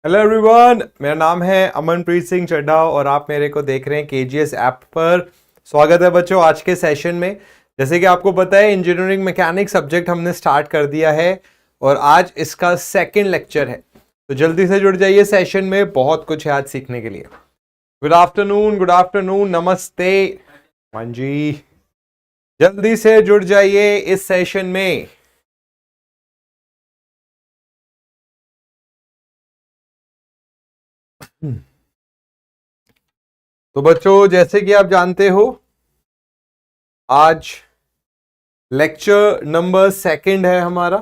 Hello everyone, मेरा नाम है अमनप्रीत सिंह चड्ढा और आप मेरे को देख रहे हैं केजीएस ऐप पर। स्वागत है बच्चों आज के सेशन में। जैसे कि आपको पता है इंजीनियरिंग मैकेनिक्स सब्जेक्ट हमने स्टार्ट कर दिया है और आज इसका सेकंड लेक्चर है, तो जल्दी से जुड़ जाइए सेशन में, बहुत कुछ है आज सीखने के लिए। गुड आफ्टरनून, नमस्ते। हाँ जी, जल्दी से जुड़ जाइए इस सेशन में। तो बच्चों जैसे कि आप जानते हो आज लेक्चर नंबर सेकंड है हमारा।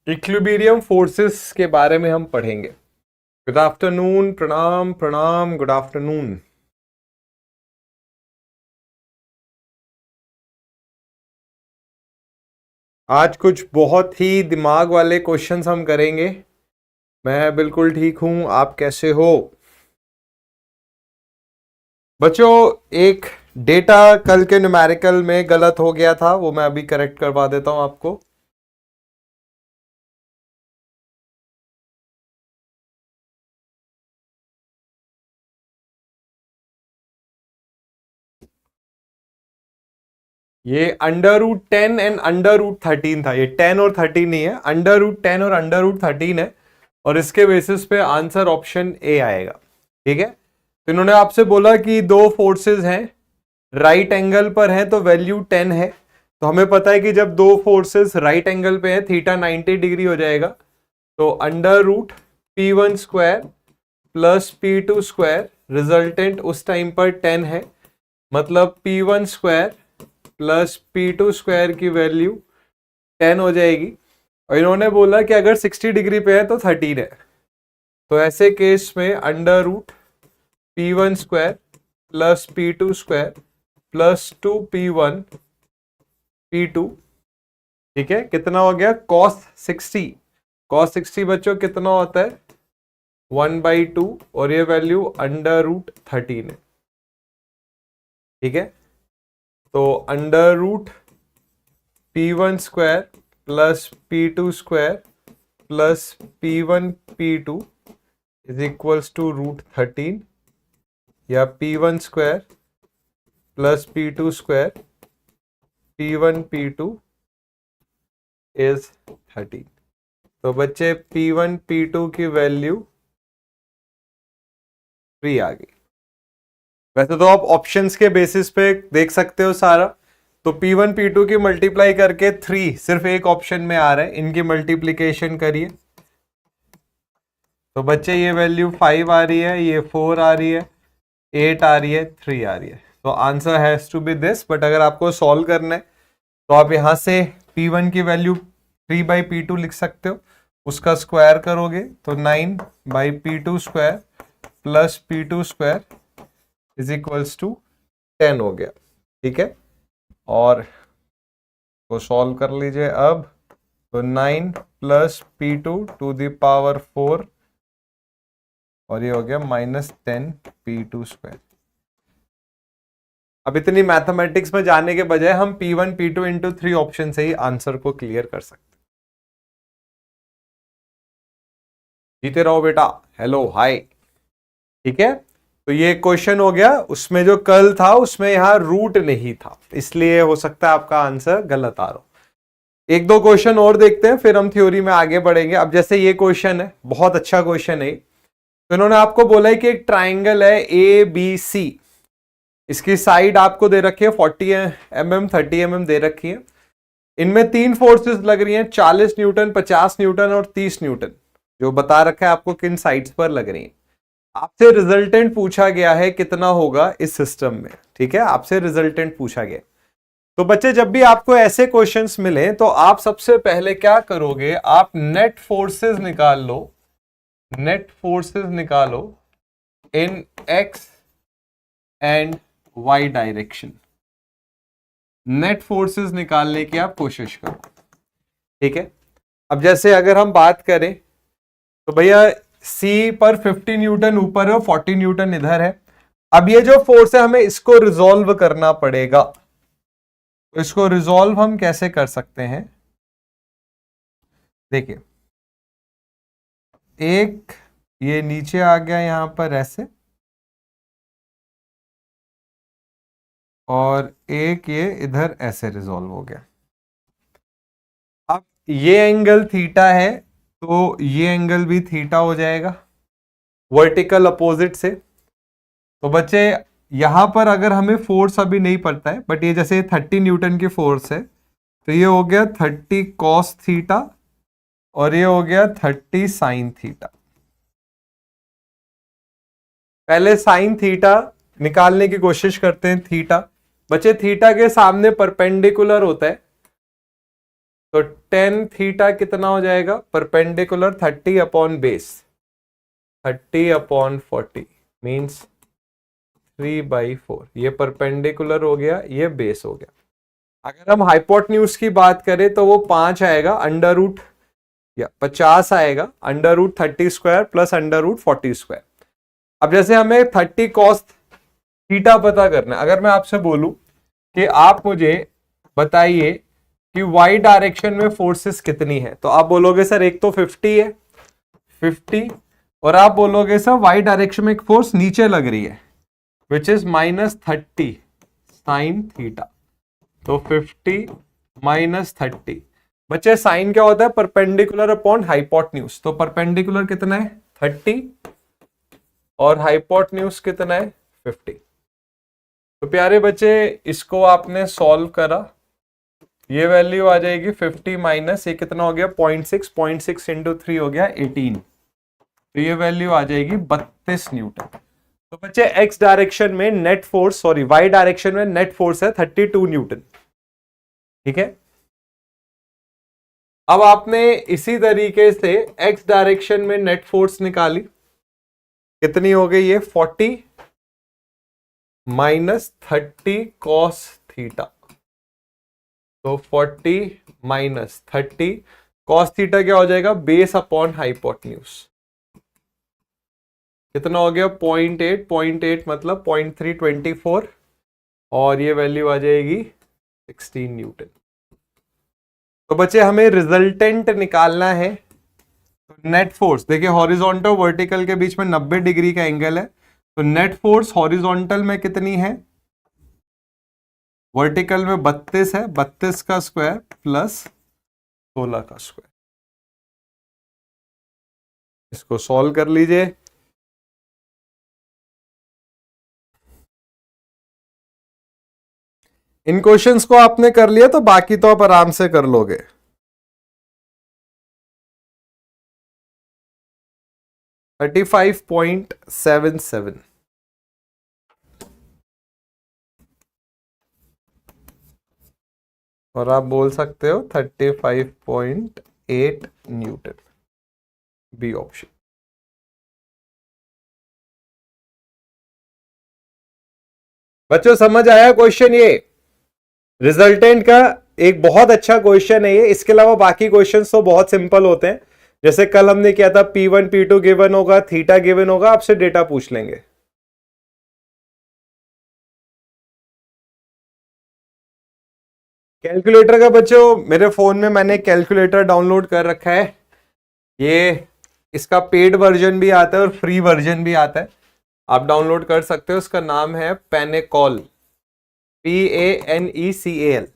इक्विलिब्रियम फोर्सेस के बारे में हम पढ़ेंगे। गुड आफ्टरनून, प्रणाम प्रणाम, गुड आफ्टरनून। आज कुछ बहुत ही दिमाग वाले क्वेश्चंस हम करेंगे। मैं बिल्कुल ठीक हूं, आप कैसे हो बच्चों? एक डेटा कल के न्यूमेरिकल में गलत हो गया था, वो मैं अभी करेक्ट करवा देता हूं आपको। ये √10 एंड √13 था, ये 10 और 13 नहीं है, √10 और √13 है और इसके बेसिस पे आंसर ऑप्शन ए आएगा। ठीक है, तो इन्होंने आपसे बोला कि दो फोर्सेस हैं, राइट एंगल पर हैं तो वैल्यू 10 है। तो हमें पता है कि जब दो फोर्सेस राइट एंगल पे हैं थीटा 90 डिग्री हो जाएगा, तो √P1² प्लस P2² रिजल्टेंट उस टाइम पर 10 है, मतलब P1² प्लस P2² की वैल्यू 10 हो जाएगी। और इन्होंने बोला कि अगर 60 डिग्री पे है तो 13 है। तो ऐसे केस में √P1² plus P2² plus 2P1 P2, ठीक है, कितना हो गया? cos 60 बच्चों कितना होता है? 1/2 और ये वैल्यू √13 है। ठीक है, तो √P1² plus P2² plus P1 P2 is equals to √13, या P1² plus P2² P1 P2 is 13। तो बच्चे P1 P2 की वैल्यू 3 आ गई। वैसे तो आप ऑप्शंस के बेसिस पे देख सकते हो सारा, तो P1 P2 की मल्टीप्लाई करके 3 सिर्फ एक ऑप्शन में आ रहा है, इनकी मल्टीप्लीकेशन करिए तो बच्चे ये वैल्यू 5 आ रही है, ये 4 आ रही है, 8 आ रही है, 3 आ रही है। तो answer has to be this. But अगर आपको सॉल्व करना है तो आप यहां से P1 की वैल्यू 3/P2 लिख सकते हो, उसका स्क्वायर करोगे तो 9/P2² plus P2² is equals to 10 हो गया। ठीक है, और को सॉल्व कर लीजिए अब। तो 9 plus P2 to the power 4 और ये हो गया -10P2²। अब इतनी मैथमेटिक्स में जाने के बजाय हम P1 P2 इंटू 3 ऑप्शन से ही आंसर को क्लियर कर सकते। जीते रहो बेटा, हेलो हाय। ठीक है, तो ये क्वेश्चन हो गया। उसमें जो कल था उसमें यहां रूट नहीं था, इसलिए हो सकता है आपका आंसर गलत आ रहा हो। एक दो क्वेश्चन और देखते हैं फिर हम थ्योरी में आगे बढ़ेंगे। अब जैसे ये क्वेश्चन है, बहुत अच्छा क्वेश्चन है। तो इन्होंने आपको बोला है कि एक ट्राइंगल है ABC, इसकी साइड आपको दे रखी है 40 mm 30 mm दे रखी है। इनमें 3 फोर्सेस लग रही हैं, 40 न्यूटन, 50 न्यूटन और 30 न्यूटन, जो बता रखा है आपको किन साइड्स पर लग रही है। आपसे रिजल्टेंट पूछा गया है कितना होगा इस सिस्टम में। ठीक है, आपसे रिजल्टेंट पूछा गया। तो बच्चे जब भी आपको ऐसे क्वेश्चंस मिले तो आप सबसे पहले क्या करोगे? आप नेट फोर्सेस निकाल लो, नेट फोर्सेस निकालो in x and y direction. Net forces निकालने की आप कोशिश करो। ठीक है, अब जैसे अगर हम बात करें तो भैया सी पर 50 न्यूटन ऊपर है, 40 न्यूटन इधर है। अब ये जो फोर्स है हमें इसको रिजॉल्व करना पड़ेगा। तो इसको रिजॉल्व हम कैसे कर सकते हैं, देखिए एक ये नीचे आ गया यहां पर ऐसे, और एक ये इधर ऐसे रिजॉल्व हो गया। अब ये एंगल थीटा है तो ये एंगल भी थीटा हो जाएगा वर्टिकल अपोजिट से। तो बच्चे यहां पर अगर हमें फोर्स अभी नहीं पड़ता है, बट ये जैसे 30 न्यूटन की फोर्स है, तो ये हो गया 30 कॉस थीटा और ये हो गया 30 साइन थीटा। पहले साइन थीटा निकालने की कोशिश करते हैं। थीटा बच्चे थीटा के सामने परपेंडिकुलर होता है, तो 10 थीटा कितना हो जाएगा, perpendicular 30 upon base 30 upon 40 means 3/4। ये परपेंडिकुलर हो गया, ये बेस हो गया। अगर हम हाइपोटेन्यूज की बात करें तो वो 5 आएगा, अंडर रूट या 50 आएगा, under root 30 square plus under root 40 square. अब जैसे हमें 30 कॉस थीटा पता करना है, अगर मैं आपसे बोलूं कि आप मुझे बताइए कि वाई डायरेक्शन में फोर्सेस कितनी है, तो आप बोलोगे सर एक तो 50 है 50, और आप बोलोगे सर वाई डायरेक्शन में एक फोर्स नीचे लग रही है विच इज -30 साइन थीटा। तो 50 -30 बच्चे साइन क्या होता है, परपेंडिकुलर अपॉन हाइपोटेन्यूज। तो परपेंडिकुलर कितना है 30 और हाइपोटेन्यूज कितना है 50। तो प्यारे बच्चे इसको आपने सॉल्व करा, ये वैल्यू आ जाएगी 50 माइनस ये कितना हो गया 0.6 इंटू 3 हो गया 18। तो ये वैल्यू आ जाएगी 32 न्यूटन। तो बच्चे एक्स डायरेक्शन में net force, sorry Y direction में नेट फोर्स है 32 न्यूटन। ठीक है, अब आपने इसी तरीके से एक्स डायरेक्शन में नेट फोर्स निकाली, कितनी हो गई ये 40 माइनस 30 कॉस थीटा। तो 40 माइनस 30 कॉस थीटा क्या हो जाएगा, बेस अपॉन हाइपोटेन्यूज। कितना हो गया 0.8 मतलब 0.324, और ये वैल्यू आ जाएगी 16 न्यूटन। तो बच्चे हमें रिजल्टेंट निकालना है। नेट फोर्स देखिए हॉरिजॉन्टल वर्टिकल के बीच में 90 डिग्री का एंगल है, तो नेट फोर्स हॉरिजॉन्टल में कितनी है, वर्टिकल में 32 है, 32 का स्क्वायर प्लस 16 का स्क्वायर। इसको सॉल्व कर लीजिए। इन क्वेश्चंस को आपने कर लिया तो बाकी तो आप आराम से कर लोगे। $35.77 और आप बोल सकते हो 35.8 न्यूटन, बी ऑप्शन। बच्चों समझ आया क्वेश्चन, ये रिजल्टेंट का एक बहुत अच्छा क्वेश्चन है ये। इसके अलावा बाकी क्वेश्चंस तो बहुत सिंपल होते हैं, जैसे कल हमने किया था P1 P2 गिवन होगा, थीटा गिवन होगा, आपसे डेटा पूछ लेंगे। कैलकुलेटर का बच्चों मेरे फोन में मैंने कैलकुलेटर डाउनलोड कर रखा है, ये इसका पेड वर्जन भी आता है और फ्री वर्जन भी आता है, आप डाउनलोड कर सकते हो। इसका नाम है पेनेकॉल, PANECAL।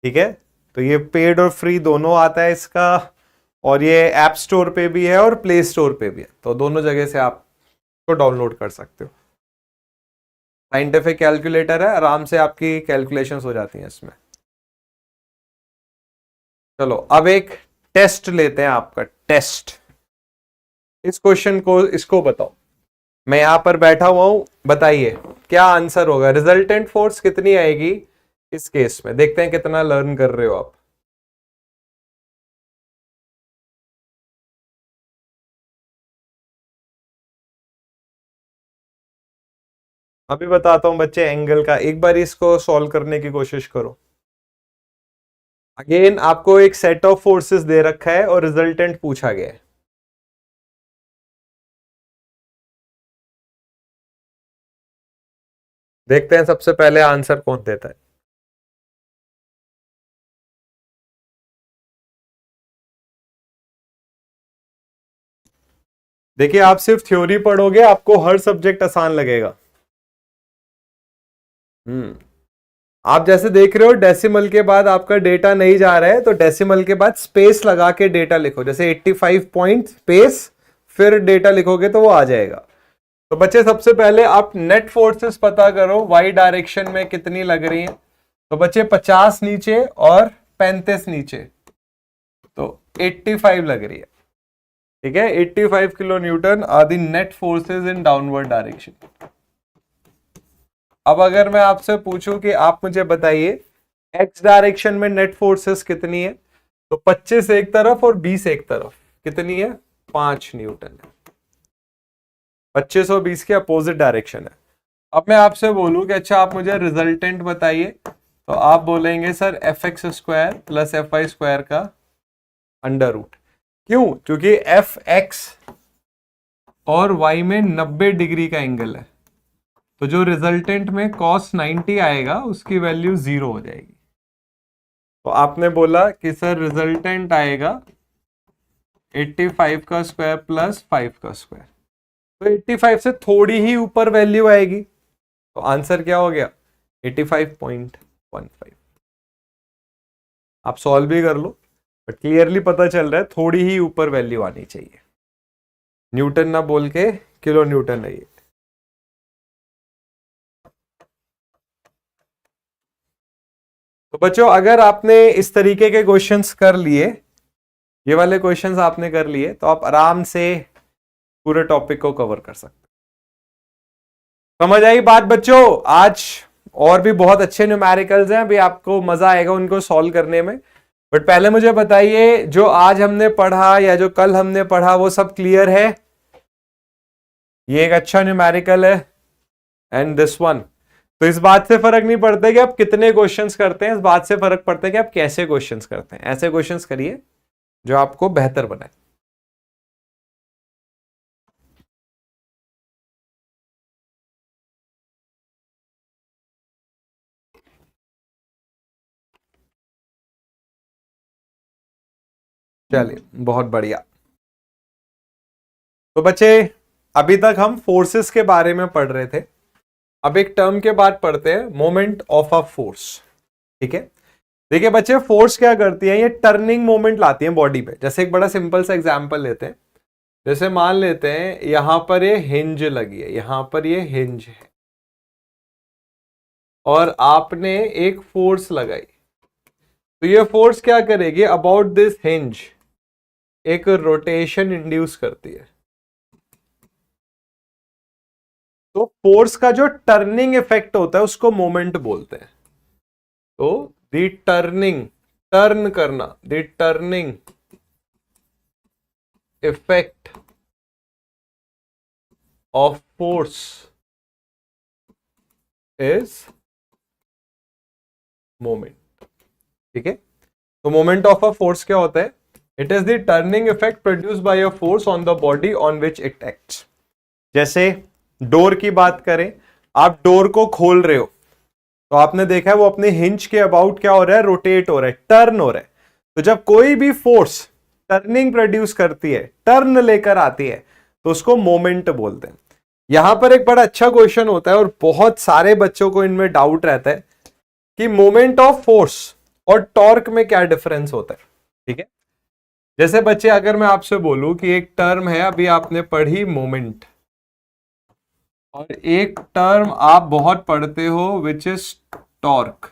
ठीक है, तो ये पेड और फ्री दोनों आता है इसका, और ये ऐप स्टोर पे भी है और प्ले स्टोर पे भी है, तो दोनों जगह से आप इसको डाउनलोड कर सकते हो। साइंटिफिक कैलकुलेटर है, आराम से आपकी कैलकुलेशंस हो जाती हैं इसमें। चलो अब एक टेस्ट लेते हैं, आपका टेस्ट। इस क्वेश्चन को इसको बताओ, मैं यहां पर बैठा हुआ हूं, बताइए क्या आंसर होगा, रिजल्टेंट फोर्स कितनी आएगी इस केस में। देखते हैं कितना लर्न कर रहे हो आप। अभी बताता हूं बच्चे एंगल का, एक बार इसको सॉल्व करने की कोशिश करो। अगेन आपको एक सेट ऑफ फोर्सेस दे रखा है और रिजल्टेंट पूछा गया है। देखते हैं सबसे पहले आंसर कौन देता है। देखिए, आप सिर्फ थ्योरी पढ़ोगे, आपको हर सब्जेक्ट आसान लगेगा। आप जैसे देख रहे हो डेसिमल के बाद आपका डेटा नहीं जा रहा है, तो डेसिमल के बाद स्पेस लगा के डेटा लिखो, जैसे 85 पॉइंट स्पेस फिर डेटा लिखोगे तो वो आ जाएगा। तो बच्चे सबसे पहले आप नेट फोर्सेस पता करो, वाई डायरेक्शन में कितनी लग रही है। तो बच्चे 50 नीचे और 35 नीचे, तो 85 लग रही है। ठीक है, 85 kilo newton are the net forces in downward direction. अब अगर मैं आपसे पूछूं कि आप मुझे बताइए एक्स डायरेक्शन में नेट फोर्सेस कितनी है, तो 25 एक तरफ और 20 एक तरफ, कितनी है? 5 न्यूटन है। 25 और 20 के अपोजिट डायरेक्शन है। अब मैं आपसे बोलूं कि अच्छा आप मुझे रिजल्टेंट बताइए, तो आप बोलेंगे sir F X square plus F Y square का अंडर रूट। क्यों? क्योंकि एफ एक्स और वाई में 90 डिग्री का एंगल है, तो जो रिजल्टेंट में cos 90 आएगा उसकी वैल्यू 0 हो जाएगी। तो आपने बोला कि सर रिजल्टेंट आएगा 85 का स्क्वायर प्लस 5 का स्क्वायर, तो 85 से थोड़ी ही ऊपर वैल्यू आएगी, तो आंसर क्या हो गया? 85.15। आप सॉल्व भी कर लो, बट क्लियरली पता चल रहा है थोड़ी ही ऊपर वैल्यू आनी चाहिए, न्यूटन ना बोल के किलो न्यूटन नहीं। तो बच्चों, अगर आपने इस तरीके के क्वेश्चंस कर लिए, ये वाले क्वेश्चंस आपने कर लिए, तो आप आराम से पूरे टॉपिक को कवर कर सकते। समझ आई बात बच्चों? आज और भी बहुत अच्छे न्यूमेरिकल्स हैं, अभी आपको मजा आएगा उनको सॉल्व करने में। बट पहले मुझे बताइए, जो आज हमने पढ़ा या जो कल हमने पढ़ा वो सब क्लियर है? ये एक अच्छा न्यूमेरिकल है, एंड दिस वन। तो इस बात से फर्क नहीं पड़ता कि आप कितने क्वेश्चंस करते हैं, इस बात से फर्क पड़ता है कि आप कैसे क्वेश्चंस करते हैं। ऐसे क्वेश्चंस करिए जो आपको बेहतर बनाए। चलिए, बहुत बढ़िया। तो बच्चे, अभी तक हम फोर्सेस के बारे में पढ़ रहे थे। अब एक टर्म के बाद पढ़ते हैं, मोमेंट ऑफ अ फोर्स। ठीक है, देखिए बच्चे, फोर्स क्या करती है? ये टर्निंग मोमेंट लाती है बॉडी पे। जैसे एक बड़ा सिंपल सा एग्जांपल लेते हैं, जैसे मान लेते हैं यहां पर ये हिंज लगी है, यहां पर ये हिंज है, और आपने एक फोर्स लगाई, तो ये फोर्स क्या करेगी? अबाउट दिस हिंज एक रोटेशन इंड्यूस करती है। तो फोर्स का जो टर्निंग इफेक्ट होता है उसको मोमेंट बोलते हैं। तो द टर्निंग, टर्न करना, the turning effect of force is moment. ठीक है, तो मोमेंट ऑफ अ फोर्स क्या होता है? It is the turning effect produce by a force on the body on which it acts. जैसे डोर की बात करें, आप डोर को खोल रहे हो, तो आपने देखा है वो अपने हिंज के अबाउट क्या हो रहा है? रोटेट हो रहा है, टर्न हो रहा है। तो जब कोई भी फोर्स टर्निंग प्रोड्यूस करती है, टर्न लेकर आती है, तो उसको मोमेंट बोलते हैं। यहां पर एक बड़ा अच्छा क्वेश्चन होता है और बहुत सारे बच्चों को इनमें डाउट रहता है कि मोमेंट ऑफ फोर्स और टॉर्क में क्या डिफरेंस होता है। ठीक है, जैसे बच्चे, अगर मैं आपसे बोलूं कि एक टर्म है, अभी आपने पढ़ी मोमेंट, और एक टर्म आप बहुत पढ़ते हो विच इज टॉर्क,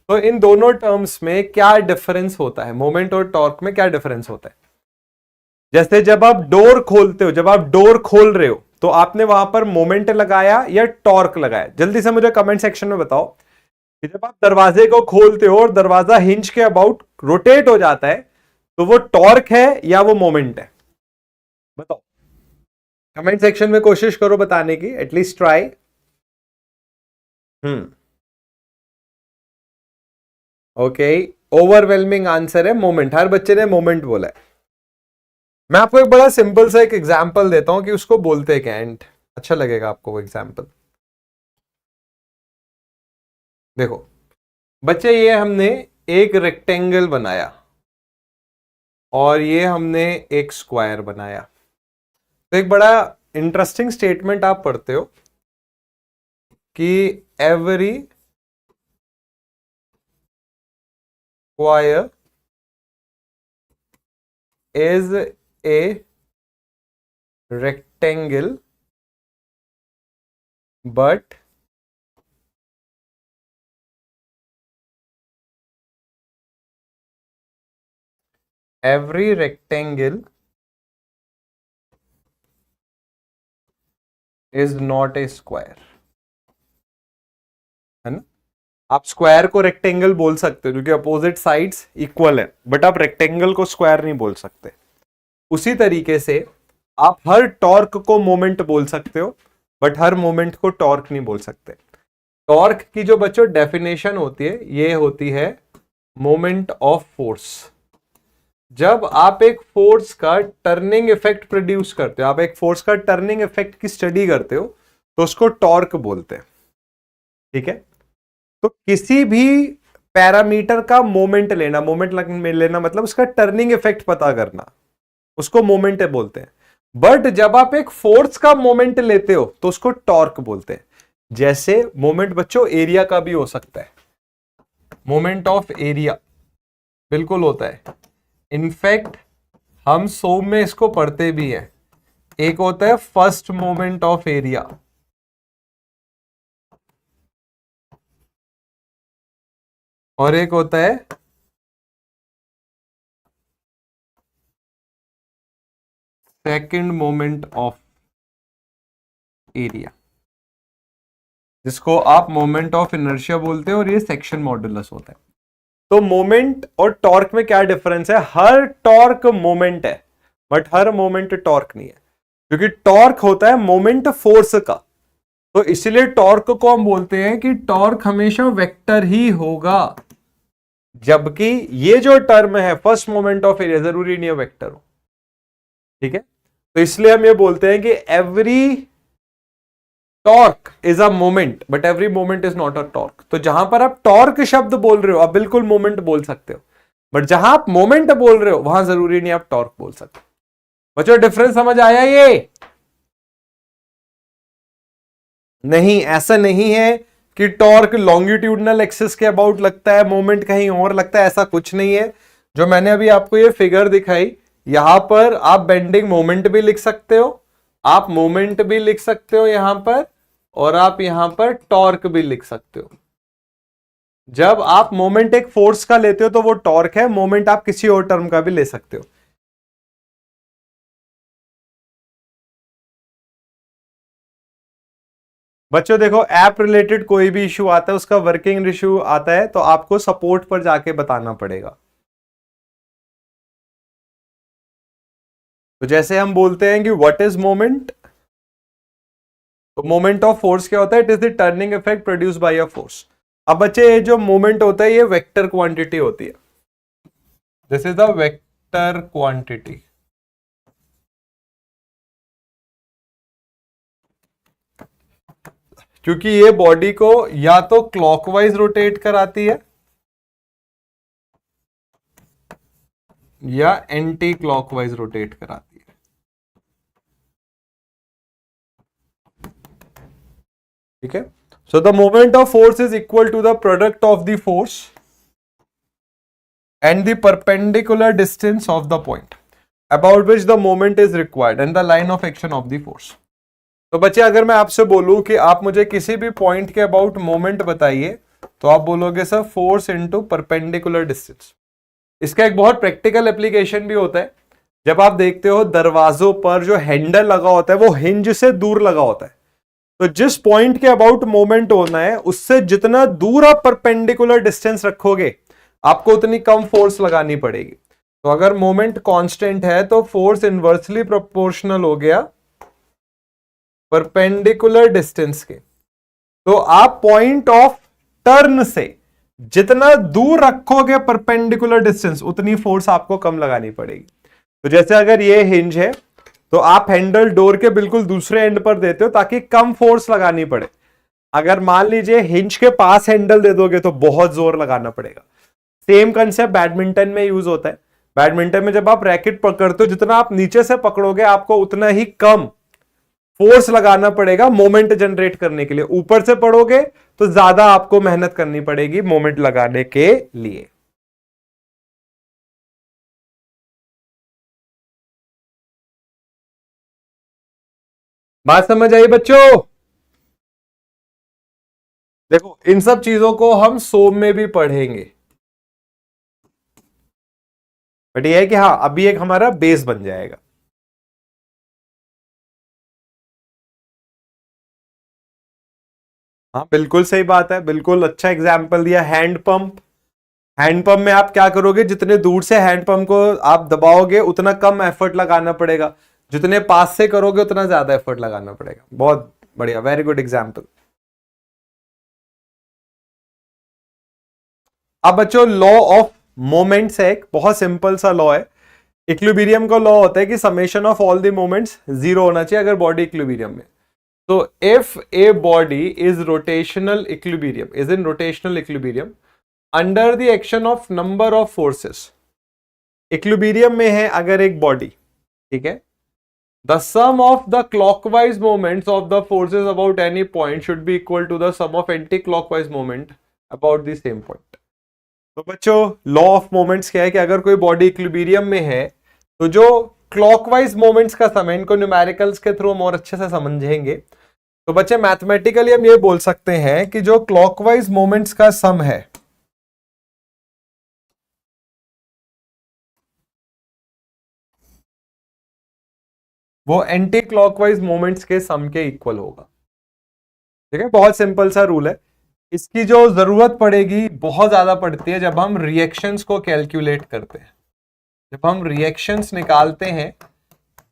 तो इन दोनों टर्म्स में क्या डिफरेंस होता है? मोमेंट और टॉर्क में क्या डिफरेंस होता है? जैसे जब आप डोर खोलते हो, जब आप डोर खोल रहे हो, तो आपने वहां पर मोमेंट लगाया या टॉर्क लगाया? जल्दी से मुझे कमेंट सेक्शन में बताओ कि जब आप दरवाजे को खोलते हो और दरवाजा हिंज के अबाउट रोटेट हो जाता है, तो वो टॉर्क है या वो मोमेंट है? बताओ, कमेंट सेक्शन में कोशिश करो बताने की, at least try. Okay, overwhelming answer है मोमेंट। हर बच्चे ने मोमेंट बोला है। मैं आपको एक बड़ा सिंपल सा एक एग्जांपल देता हूं कि उसको बोलते क्या, एंड अच्छा लगेगा आपको वो एग्जांपल। देखो बच्चे, ये हमने एक रेक्टेंगल बनाया और ये हमने एक स्क्वायर बनाया। तो एक बड़ा इंटरेस्टिंग स्टेटमेंट आप पढ़ते हो कि every square is a rectangle but every rectangle is not a square, है ना। आप स्क्वायर को रेक्टेंगल बोल सकते हो क्योंकि अपोजिट साइड्स इक्वल है, बट आप रेक्टेंगल को स्क्वायर नहीं बोल सकते। उसी तरीके से आप हर टॉर्क को मोमेंट बोल सकते हो, बट हर मोमेंट को टॉर्क नहीं बोल सकते। टॉर्क की जो बच्चों डेफिनेशन होती है, ये होती है मोमेंट ऑफ फोर्स। जब आप एक फोर्स का टर्निंग इफेक्ट प्रोड्यूस करते हो, आप एक फोर्स का टर्निंग इफेक्ट की स्टडी करते हो, तो उसको टॉर्क बोलते हैं, ठीक है। तो किसी भी पैरामीटर का मोमेंट लेना, मोमेंट लेना मतलब उसका टर्निंग इफेक्ट पता करना, उसको मोमेंट बोलते हैं। बट जब आप एक फोर्स का मोमेंट लेते हो तो उसको टॉर्क बोलते हैं। जैसे मोमेंट बच्चों एरिया का भी हो सकता है, मोमेंट ऑफ एरिया बिल्कुल होता है। इनफैक्ट हम सोम में इसको पढ़ते भी हैं। एक होता है फर्स्ट मोमेंट ऑफ एरिया, और एक होता है सेकंड मोमेंट ऑफ एरिया, जिसको आप मोमेंट ऑफ इनर्शिया बोलते हैं, और ये सेक्शन मॉडुलस होता है। तो मोमेंट और टॉर्क में क्या डिफरेंस है? हर टॉर्क मोमेंट है, बट हर मोमेंट टॉर्क नहीं है, क्योंकि टॉर्क होता है मोमेंट फोर्स का। तो इसलिए टॉर्क को हम बोलते हैं कि टॉर्क हमेशा वेक्टर ही होगा, जबकि ये जो टर्म है फर्स्ट मोमेंट ऑफ एरिया, जरूरी नहीं है वेक्टर हो, ठीक है। तो इसलिए हम ये बोलते हैं कि every torque is a moment but every moment is not a torque. तो जहां पर आप टॉर्क शब्द बोल रहे हो, आप बिल्कुल मोमेंट बोल सकते हो, बट जहां आप मोमेंट बोल रहे हो वहां जरूरी नहीं आप टॉर्क बोल सकते। बच्चों डिफरेंस समझ आया? ये नहीं, ऐसा नहीं है कि टॉर्क लॉन्गिट्यूडनल एक्सिस के अबाउट लगता है, मोमेंट कहीं और लगता है, ऐसा कुछ नहीं है। जो मैंने अभी आपको ये फिगर दिखाई, यहां पर आप बेंडिंग मोमेंट भी लिख सकते हो, आप मोमेंट भी लिख सकते हो यहां पर, और आप यहां पर टॉर्क भी लिख सकते हो। जब आप मोमेंट एक फोर्स का लेते हो तो वो टॉर्क है, मोमेंट आप किसी और टर्म का भी ले सकते हो। बच्चों देखो, ऐप रिलेटेड कोई भी इश्यू आता है, उसका वर्किंग इश्यू आता है, तो आपको सपोर्ट पर जाके बताना पड़ेगा। तो जैसे हम बोलते हैं कि व्हाट इज मोमेंट, तो मोमेंट ऑफ फोर्स क्या होता है? It is the turning effect produce by a force. अब बच्चे ये जो मोमेंट होता है ये वेक्टर क्वांटिटी होती है, this is the vector quantity. क्योंकि ये बॉडी को या तो क्लॉकवाइज रोटेट कराती है या एंटी क्लॉकवाइज रोटेट कराती है, ठीक है। So the moment of force is equal to the product of the force and the perpendicular distance of the point about which the moment is required and the line of action of the force। तो बच्चे अगर मैं आपसे बोलूं कि आप मुझे किसी भी पॉइंट के अबाउट मोमेंट बताइए, तो आप बोलोगे sir force into perpendicular distance. इसका एक बहुत प्रैक्टिकल एप्लीकेशन भी होता है। जब आप देखते हो दरवाजों पर जो हैंडल लगा होता है वो हिंज से दूर लगा होता है, तो जिस पॉइंट के अबाउट मोमेंट होना है उससे जितना दूर आप परपेंडिकुलर डिस्टेंस रखोगे आपको उतनी कम फोर्स लगानी पड़ेगी। तो अगर मोमेंट कांस्टेंट है तो फोर्स इनवर्सली प्रोपोर्शनल हो गया परपेंडिकुलर डिस्टेंस के। तो आप पॉइंट ऑफ टर्न से जितना दूर रखोगे परपेंडिकुलर डिस्टेंस, उतनी फोर्स आपको कम लगानी पड़ेगी। तो जैसे अगर ये हिंज है तो आप हैंडल डोर के बिल्कुल दूसरे एंड पर देते हो ताकि कम फोर्स लगानी पड़े। अगर मान लीजिए हिंज के पास हैंडल दे दोगे तो बहुत जोर लगाना पड़ेगा। सेम कंसेप्ट बैडमिंटन में यूज होता है। बैडमिंटन में जब आप रैकेट पकड़ते हो, जितना आप नीचे से पकड़ोगे आपको उतना ही कम फोर्स लगाना पड़ेगा मोमेंट जनरेट करने के लिए। ऊपर से पड़ोगे तो ज्यादा आपको मेहनत करनी पड़ेगी मोमेंट लगाने के लिए। बात समझ आई बच्चों? देखो इन सब चीजों को हम सोम में भी पढ़ेंगे, बट ये है कि हाँ अभी एक हमारा बेस बन जाएगा। हाँ बिल्कुल सही बात है, बिल्कुल अच्छा एग्जाम्पल दिया। हैंड पंप, हैंड पंप में आप क्या करोगे, जितने दूर से हैंड पंप को आप दबाओगे उतना कम एफर्ट लगाना पड़ेगा, जितने पास से करोगे उतना ज्यादा एफर्ट लगाना पड़ेगा। बहुत बढ़िया, वेरी गुड एग्जाम्पल। अब बच्चों लॉ ऑफ मोमेंट्स है, एक बहुत सिंपल सा लॉ है। इक्विलिब्रियम का लॉ होता है कि summation of all the moments zero होना चाहिए अगर बॉडी इक्विलिब्रियम में। तो if a body is rotational equilibrium, is in rotational equilibrium under the action of number of forces, equilibrium में है अगर एक बॉडी, ठीक है, the sum of the clockwise moments of the forces about any point should be equal to the sum of anti clockwise moment about the same point. तो बच्चों law of moments क्या है कि अगर कोई बॉडी इक्विलिब्रियम में है तो जो क्लॉकवाइज मोमेंट्स का सम है, इनको न्यूमेरिकल्स के थ्रू हम और अच्छे से समझेंगे। तो बच्चे मैथमेटिकली हम ये बोल सकते हैं कि जो क्लॉकवाइज मोमेंट्स का सम है वो एंटी क्लॉकवाइज मोमेंट्स के सम के इक्वल होगा। ठीक है, बहुत सिंपल सा रूल है। इसकी जो जरूरत पड़ेगी बहुत ज्यादा पड़ती है जब हम रिएक्शंस को कैलकुलेट करते हैं, जब हम रिएक्शंस निकालते हैं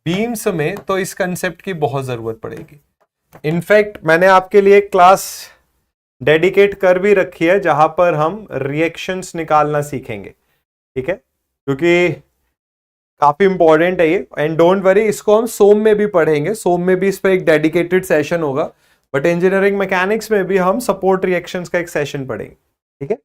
बीम्स में, तो इस कंसेप्ट की बहुत जरूरत पड़ेगी। इनफैक्ट मैंने आपके लिए एक क्लास डेडिकेट कर भी रखी है जहां पर हम रिएक्शंस निकालना सीखेंगे, ठीक है, क्योंकि काफी इंपॉर्टेंट है ये। एंड डोंट वरी, इसको हम सोम में भी पढ़ेंगे, सोम में भी इस पर एक डेडिकेटेड सेशन होगा, बट इंजीनियरिंग मैकेनिक्स में भी हम सपोर्ट रिएक्शंस का एक सेशन पढ़ेंगे, ठीक है।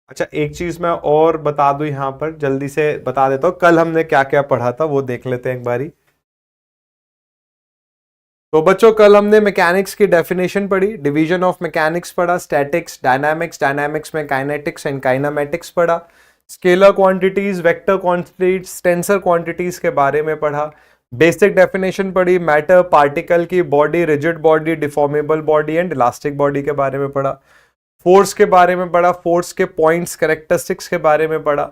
अच्छा एक चीज मैं और बता दूं, यहां पर जल्दी से बता देता हूं, कल हमने क्या क्या पढ़ा था वो देख लेते हैं एक बारी। तो बच्चों कल हमने मैकेनिक्स की डेफिनेशन पढ़ी, डिवीजन ऑफ मैकेनिक्स पढ़ा, स्टैटिक्स, डायनामिक्स, डायनामिक्स में काइनेटिक्स एंड काइनामेटिक्स पढ़ा, scalar quantities, vector quantities, tensor quantities के बारे में पढ़ा, बेसिक डेफिनेशन पढ़ी, मैटर, पार्टिकल की body, rigid body, deformable body and elastic body के बारे में पढ़ा, फोर्स के बारे में पढ़ा, फोर्स के पॉइंट्स, कैरेक्टरिस्टिक्स के बारे में पढ़ा,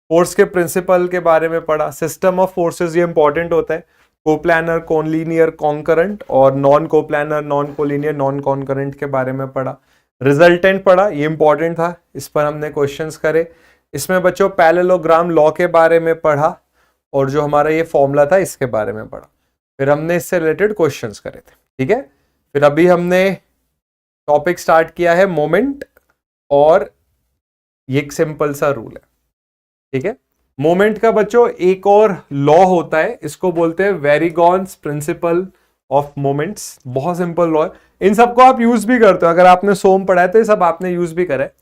फोर्स के प्रिंसिपल के बारे में पढ़ा, सिस्टम ऑफ फोर्सेस, ये इंपॉर्टेंट होता है, कोप्लानर, कॉनलीनियर, कॉन्करेंट और non coplanar, non collinear, non concurrent के बारे में पढ़ा, रिजल्टेंट पढ़ा, ये इंपॉर्टेंट था, इस पर हमने क्वेश्चंस करे। इसमें बच्चों पैरेललोग्राम लॉ के बारे में पढ़ा और जो हमारा ये फॉर्मूला था इसके बारे में पढ़ा, फिर हमने इससे रिलेटेड क्वेश्चंस करे थे, ठीक है। फिर अभी हमने टॉपिक स्टार्ट किया है मोमेंट, और ये एक सिंपल सा रूल है, ठीक है। मोमेंट का बच्चों एक और लॉ होता है, इसको बोलते हैं वेरिगॉन्स प्रिंसिपल ऑफ मोमेंट्स, बहुत सिंपल लॉ है, इन सबको आप यूज भी करते हो, अगर आपने सोम पढ़ा है तो ये सब आपने यूज भी करा है।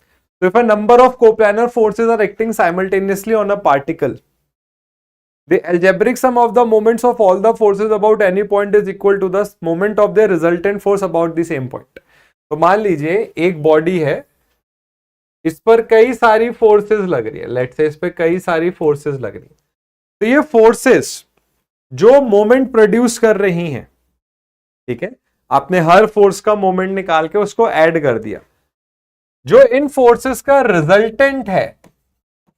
तो if a number of coplanar forces are acting simultaneously on a particle, the algebraic sum of the moments of all the forces about any point is equal to the moment of the resultant force about the same point। तो मान लीजिए एक body है, इस पर कई सारी forces लग रही है, लेट्स से इस पर कई सारी फोर्सेस लग रही है, तो ये फोर्सेस जो मोमेंट प्रोड्यूस कर रही हैं, ठीक है, आपने हर फोर्स का मोमेंट निकाल के उसको ऐड कर दिया, जो इन फोर्सेस का रिजल्टेंट है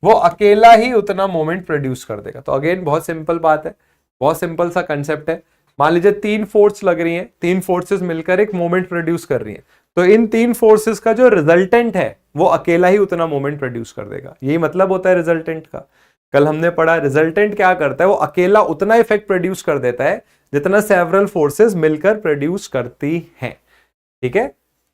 वो अकेला ही उतना मोमेंट प्रोड्यूस कर देगा। तो अगेन बहुत सिंपल बात है, बहुत सिंपल सा कंसेप्ट है। मान लीजिए तीन फोर्स लग रही हैं, तीन फोर्सेस मिलकर एक मोमेंट प्रोड्यूस कर रही हैं, तो इन तीन फोर्सेस का जो रिजल्टेंट है वो अकेला ही उतना मोमेंट प्रोड्यूस कर देगा, यही मतलब होता है रिजल्टेंट का। कल हमने पढ़ा रिजल्टेंट क्या करता है, वो अकेला उतना इफेक्ट प्रोड्यूस कर देता है जितना सेवरल फोर्सेस मिलकर प्रोड्यूस करती हैं, ठीक है।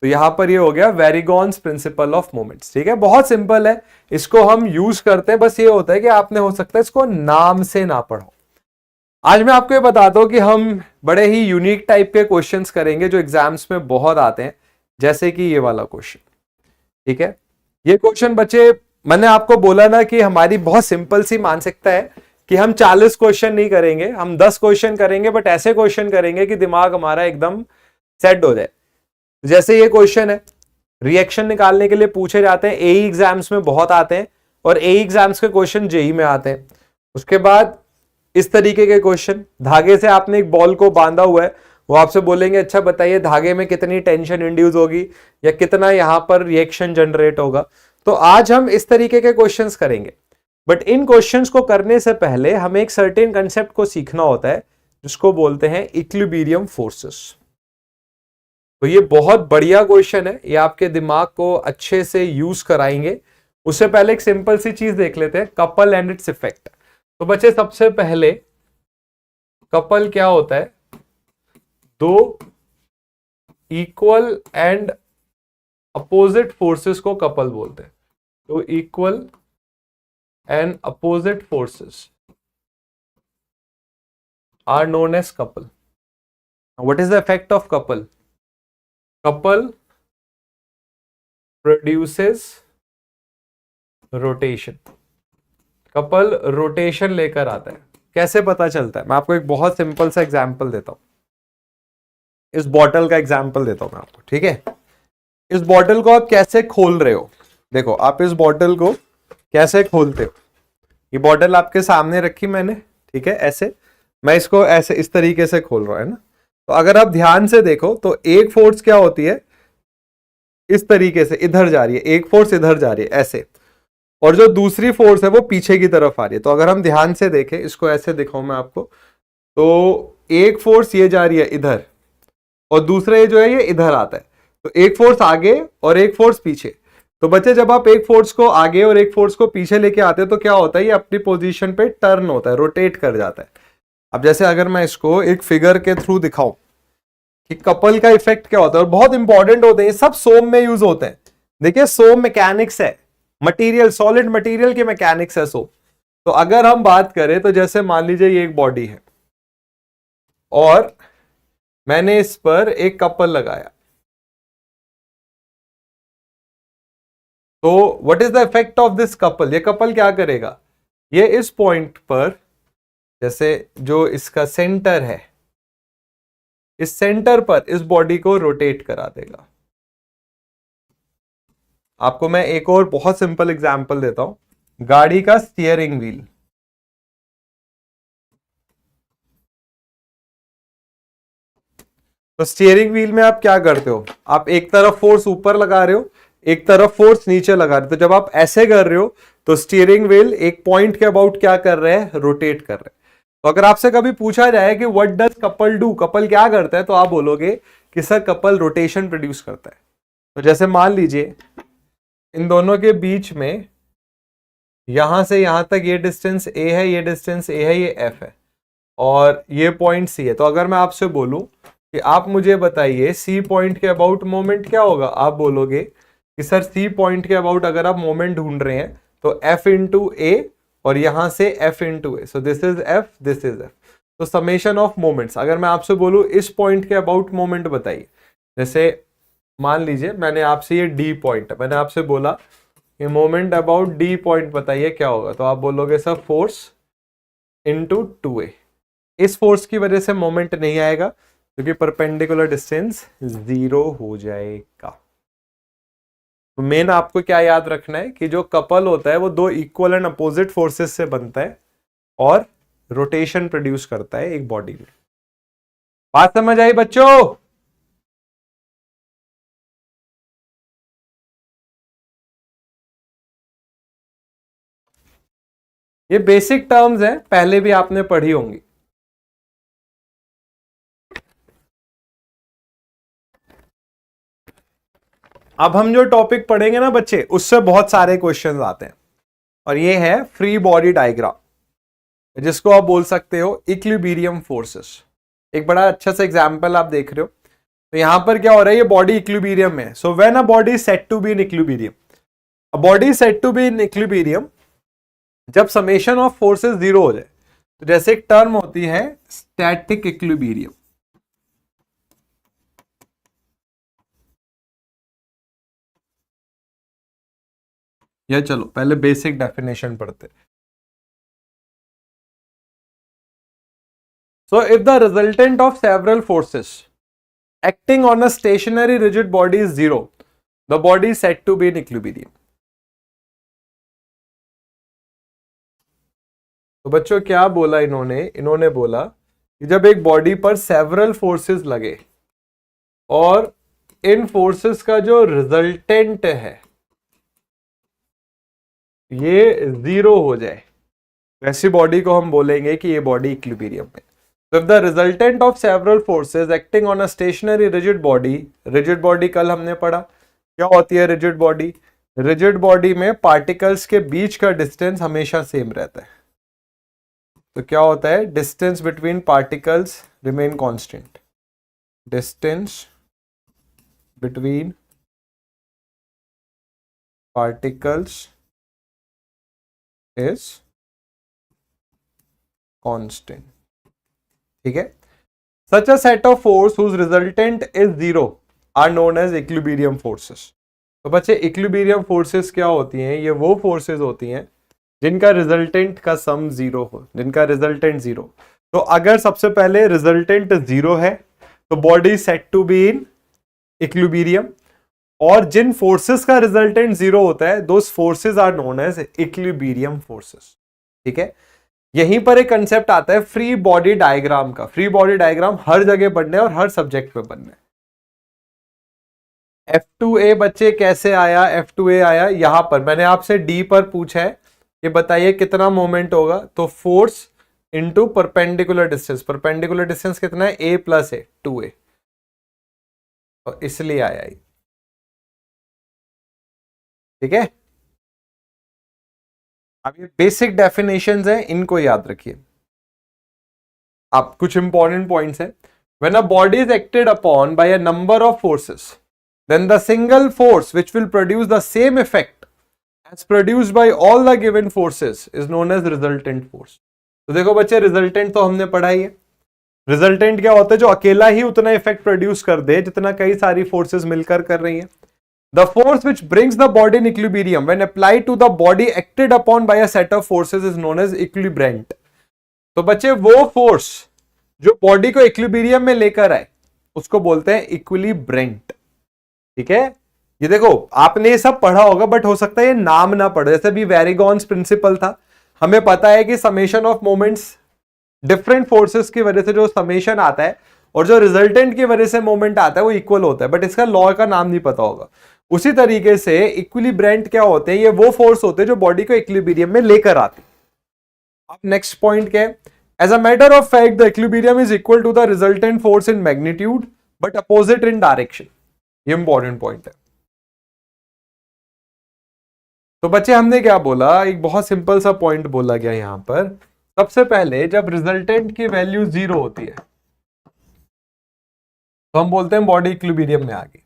तो यहां पर ये हो गया वेरिगॉन्स प्रिंसिपल ऑफ मोमेंट्स, ठीक है, बहुत सिंपल है, इसको हम यूज करते हैं, बस ये होता है कि आपने हो सकता है इसको नाम से ना पढ़ो, आज मैं आपको ये बताता हूं कि हम बड़े ही यूनिक टाइप के क्वेश्चंस करेंगे जो एग्जाम्स में बहुत आते हैं, जैसे कि ये वाला क्वेश्चन। ठीक है, ये क्वेश्चन बच्चे, मैंने आपको बोला ना कि हमारी बहुत सिंपल सी मानसिकता है कि हम 40 क्वेश्चन नहीं करेंगे, हम 10 क्वेश्चन करेंगे, बट ऐसे क्वेश्चन करेंगे कि दिमाग हमारा एकदम सेट हो जाए। जैसे ये क्वेश्चन है, रिएक्शन निकालने के लिए पूछे जाते हैं, एई एग्जाम्स में बहुत आते हैं, और एई एग्जाम्स के क्वेश्चन जेई में आते हैं। उसके बाद इस तरीके के क्वेश्चन, धागे से आपने एक बॉल को बांधा हुआ है, वो आपसे बोलेंगे अच्छा बताइए धागे में कितनी टेंशन इंड्यूस होगी या कितना यहां पर रिएक्शन जनरेट होगा। तो आज हम इस तरीके के क्वेश्चंस करेंगे, बट इन क्वेश्चंस को करने से पहले हमें एक सर्टेन कंसेप्ट को सीखना होता है जिसको बोलते हैं इक्विलिब्रियम फोर्सेस। तो ये बहुत बढ़िया क्वेश्चन है, ये आपके दिमाग को अच्छे से यूज कराएंगे। उससे पहले एक सिंपल सी चीज देख लेते हैं, कपल एंड इट्स इफेक्ट। तो बच्चे सबसे पहले कपल क्या होता है, दो इक्वल एंड अपोजिट फोर्सेस को कपल बोलते हैं। तो equal and opposite forces are known as couple. What is the effect of couple? Couple produces rotation. Couple rotation लेकर आता है। कैसे पता चलता है? मैं आपको एक बहुत सिंपल सा एग्जांपल देता हूं। इस बॉटल का एग्जांपल देता हूं मैं आपको, ठीक है। इस बॉटल को आप कैसे खोल रहे हो? देखो, आप इस बॉटल को कैसे खोलते हो? ये बॉटल आपके सामने रखी मैंने, ठीक है, ऐसे मैं इसको ऐसे इस तरीके से खोल रहा हूं, है ना। तो अगर आप ध्यान से देखो तो एक फोर्स क्या होती है, इस तरीके से इधर जा रही है, एक फोर्स इधर जा रही है ऐसे, और जो दूसरी फोर्स है वो पीछे की तरफ आ रही है। तो अगर हम ध्यान से देखें, इसको ऐसे दिखाऊं मैं आपको, तो एक फोर्स ये जा रही है इधर और दूसरा ये जो है ये इधर आता है। तो एक फोर्स आगे और एक फोर्स पीछे। तो बच्चे, जब आप एक फोर्स को आगे और एक फोर्स को पीछे लेके आते हैं तो क्या होता है, ये अपनी पोजीशन पे टर्न होता है, रोटेट कर जाता है। अब जैसे अगर मैं इसको एक फिगर के थ्रू दिखाऊं कि कपल का इफेक्ट क्या होता है, और बहुत इंपॉर्टेंट होते हैं, सब सोम में यूज होते हैं। देखिए, सोम मैकेनिक्स है, मटेरियल, सॉलिड मटेरियल के मैकेनिक्स है सोम। तो अगर हम बात करें तो जैसे मान लीजिए ये एक बॉडी है और मैंने इस पर एक कपल लगाया, तो what is the effect of this couple? ये कपल क्या करेगा, ये इस पॉइंट पर, जैसे जो इसका सेंटर है, इस सेंटर पर इस बॉडी को रोटेट करा देगा। आपको मैं एक और बहुत सिंपल एग्जांपल देता हूं, गाड़ी का स्टीयरिंग व्हील। तो स्टीयरिंग व्हील में आप क्या करते हो, आप एक तरफ फोर्स ऊपर लगा रहे हो, एक तरफ फोर्स नीचे लगा रहे हो। तो जब आप ऐसे कर रहे हो तो स्टीयरिंग व्हील एक पॉइंट के अबाउट क्या कर रहे हैं, रोटेट कर रहे हैं। तो अगर आपसे कभी पूछा जाए कि what does couple do, couple क्या करता है, तो आप बोलोगे कि सर कपल रोटेशन प्रोड्यूस करता है। तो जैसे मान लीजिए इन दोनों के बीच में यहां से यहां तक ये डिस्टेंस ए है, ये डिस्टेंस ए है, ये एफ है, और ये पॉइंट सी है। तो अगर मैं आपसे बोलूं कि आप मुझे बताइए सी पॉइंट के अबाउट मोमेंट क्या होगा, आप बोलोगे कि सर सी पॉइंट के अबाउट अगर आप मोमेंट ढूंढ रहे हैं तो एफ इंटू ए और यहां से F into A, so this is F, this is F. तो समेशन ऑफ मोमेंट्स, अगर मैं आपसे बोलूं इस पॉइंट के अबाउट मोमेंट बताइए, जैसे मान लीजिए मैंने आपसे ये डी पॉइंट है, मैंने आपसे बोला कि मोमेंट अबाउट डी पॉइंट बताइए क्या होगा, तो आप बोलोगे सर फोर्स इंटू 2a। इस फोर्स की वजह से मोमेंट नहीं आएगा क्योंकि परपेंडिकुलर डिस्टेंस 0 हो जाएगा। तो मेन आपको क्या याद रखना है कि जो कपल होता है वो दो इक्वल एंड अपोजिट फोर्सेस से बनता है और रोटेशन प्रोड्यूस करता है एक बॉडी में। बात समझ आई बच्चों? ये बेसिक टर्म्स हैं, पहले भी आपने पढ़ी होंगी। अब हम जो टॉपिक पढ़ेंगे ना बच्चे, उससे बहुत सारे क्वेश्चंस आते हैं, और ये है फ्री बॉडी डायग्राम, जिसको आप बोल सकते हो इक्विलिब्रियम फोर्सेस। एक बड़ा अच्छा सा एग्जांपल आप देख रहे हो। तो यहां पर क्या हो रहा है, ये बॉडी इक्विलिब्रियम में है। So when a body is said to be in equilibrium, a body is said to be in equilibrium जब समेशन ऑफ फोर्सेस 0 हो जाए। तो जैसे एक टर्म होती है स्टैटिक इक्विलिब्रियम, या चलो पहले बेसिक डेफिनेशन पढ़ते। So if the resultant of several forces acting on a stationary rigid body is zero, the body is said to be in equilibrium. तो बच्चों क्या बोला इन्होंने बोला कि जब एक बॉडी पर सेवरल फोर्सेस लगे और इन फोर्सेस का जो रिजल्टेंट है ये जीरो हो जाए, वैसी बॉडी को हम बोलेंगे कि ये बॉडी इक्विलिब्रियम में। So if the resultant of several forces acting on a stationary rigid body कल हमने पढ़ा क्या होती है rigid body? Rigid body में particles के बीच का distance हमेशा सेम रहता है। तो क्या होता है? Distance between particles remain constant. Distance between particles is constant. ठीक है। Such a set of force whose resultant is zero are known as equilibrium forces. तो बच्चे इक्विलिब्रियम फोर्सेस क्या होती हैं? ये वो फोर्सेस होती हैं जिनका रिजल्टेंट का सम जीरो हो, जिनका रिजल्टेंट जीरो। तो अगर सबसे पहले रिजल्टेंट जीरो है तो body said to be in equilibrium, और जिन फोर्सेस का रिजल्टेंट जीरो होता है those forces are known as equilibrium forces. ठीक है। यहीं पर एक कंसेप्ट आता है फ्री बॉडी डायग्राम का। फ्री बॉडी डायग्राम हर जगह बनना है और हर सब्जेक्ट पे बनना है। F2A बच्चे कैसे आया? F2A आया यहां पर, मैंने आपसे D पर पूछा है कि बताइए कितना मोमेंट होगा, तो force into perpendicular distance. Perpendicular distance कितना है? A प्लस A, 2A, तो इसलिए आया ये। ठीक है। अब ये बेसिक डेफिनेशंस हैं, इनको याद रखिए। अब कुछ इंपॉर्टेंट पॉइंट्स हैं। When a body is acted upon by a number of forces, then the single force which will produce the same effect as produced by all the given forces is known as resultant force. तो देखो बच्चे, resultant तो हमने पढ़ा ही है। Resultant क्या होता है? जो अकेला ही उतना इफेक्ट प्रोड्यूस कर दे जितना कई सारी फोर्सेस मिलकर कर रही हैं। The force which brings the body in equilibrium when applied to the body acted upon by a set of forces is known as equilibrant. तो बच्चे वो फोर्स जो बॉडी को इक्विलिब्रियम में लेकर आए उसको बोलते हैं इक्विलिब्रेंट। ठीक है। ये देखो आपने ये सब पढ़ा होगा बट हो सकता है ये नाम ना पढ़े। जैसे भी वेरिगॉन्स प्रिंसिपल था, हमें पता है कि summation of moments different forces की वजह से जो समेशन आता है और जो रिजल्टेंट की वजह से मोमेंट आता है वो इक्वल होता है, बट इसका लॉ का नाम नहीं पता होगा। उसी तरीके से इक्विलिब्रेंट क्या होते हैं? ये वो फोर्स होते हैं जो बॉडी को इक्विलिब्रियम में लेकर आते हैं। अब नेक्स्ट पॉइंट क्या है? As a matter of fact the equilibrium is equal to the resultant force in magnitude but opposite in direction. ये इंपॉर्टेंट पॉइंट है। तो बच्चे हमने क्या बोला? एक बहुत सिंपल सा पॉइंट बोला गया यहां पर। सबसे पहले जब रिजल्टेंट की वैल्यू जीरो होती है तो हम बोलते हैं बॉडी इक्विलिब्रियम में आ गई।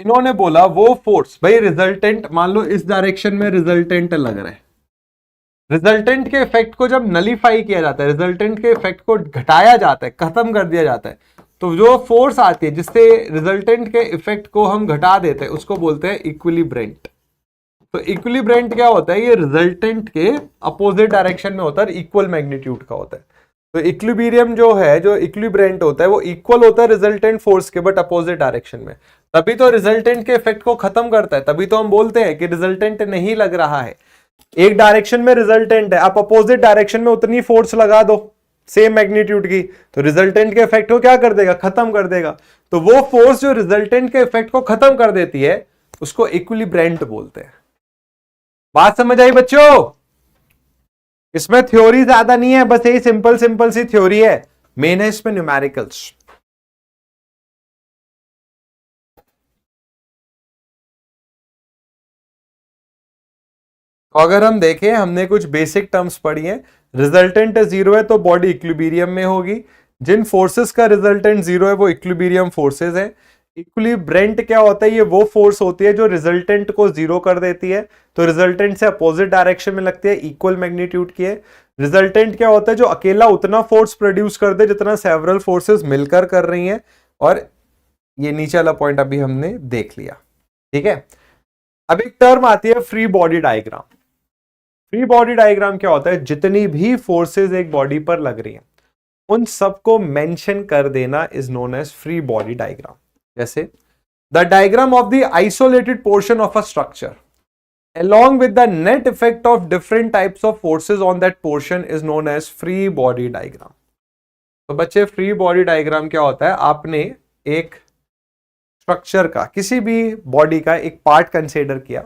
इन्होंने बोला वो फोर्स, भाई रिजल्टेंट मान लो इस डायरेक्शन में रिजल्टेंट लग रहा है, रिजल्टेंट के इफेक्ट को जब नलीफाई किया जाता है, रिजल्टेंट के इफेक्ट को घटाया जाता है, खत्म कर दिया जाता है, तो जो फोर्स आती है जिससे रिजल्टेंट के इफेक्ट को हम घटा देते हैं उसको बोलते हैं इक्विलिब्रेंट। तो इक्विलिब्रेंट क्या होता है? ये रिजल्टेंट के अपोजिट डायरेक्शन में होता है, इक्वल मैग्नीट्यूड का होता है। तो इक्विलिब्रियम जो है, जो इक्विलिब्रेंट होता है वो इक्वल होता है रिजल्टेंट फोर्स के बट अपोजिट डायरेक्शन में। तभी तो रिजल्टेंट के इफेक्ट को खत्म करता है। तभी तो हम बोलते हैं कि रिजल्टेंट नहीं लग रहा है। एक डायरेक्शन में रिजल्टेंट है, आप अपोजिट डायरेक्शन में उतनी फोर्स लगा दो सेम मैग्नीट्यूड की, तो रिजल्टेंट के इफेक्ट को क्या कर देगा? खत्म कर देगा। तो वो फोर्स जो रिजल्टेंट के इफेक्ट को खत्म कर देती है उसको इक्विलिब्रेंट बोलते हैं। बात समझ आई बच्चों? इसमें थ्योरी ज्यादा नहीं है, बस यही सिंपल सिंपल सी थ्योरी है। मेन है इसमें न्यूमेरिकल्स। तो अगर हम देखें, हमने कुछ बेसिक टर्म्स पढ़ी हैं। रिजल्टेंट जीरो है तो बॉडी इक्विलिब्रियम में होगी। जिन फोर्सेस का रिजल्टेंट जीरो है वो इक्विलिब्रियम फोर्सेस है। इक्विलिब्रेंट क्या होता है? ये वो फोर्स होती है जो रिजल्टेंट को जीरो कर देती है, तो रिजल्टेंट से अपोजिट डायरेक्शन में लगती है, इक्वल मैग्नीट्यूड की है। रिजल्टेंट क्या होता है? जो अकेला उतना फोर्स प्रोड्यूस कर दे जितना सेवरल फोर्सेस मिलकर कर रही हैं, और ये नीचे वाला पॉइंट अभी हमने देख लिया। ठीक है, अब एक टर्म आती है free body diagram. Free body diagram क्या होता है? जितनी भी फोर्सेस एक बॉडी पर लग रही हैं उन सबको मेंशन कर देना is known as free body diagram. जैसे the diagram of the isolated portion of a structure along with the net effect of different types of forces on that portion is known as free body diagram। तो बच्चे free body diagram क्या होता है? आपने एक structure का, किसी भी बॉडी का एक पार्ट कंसीडर किया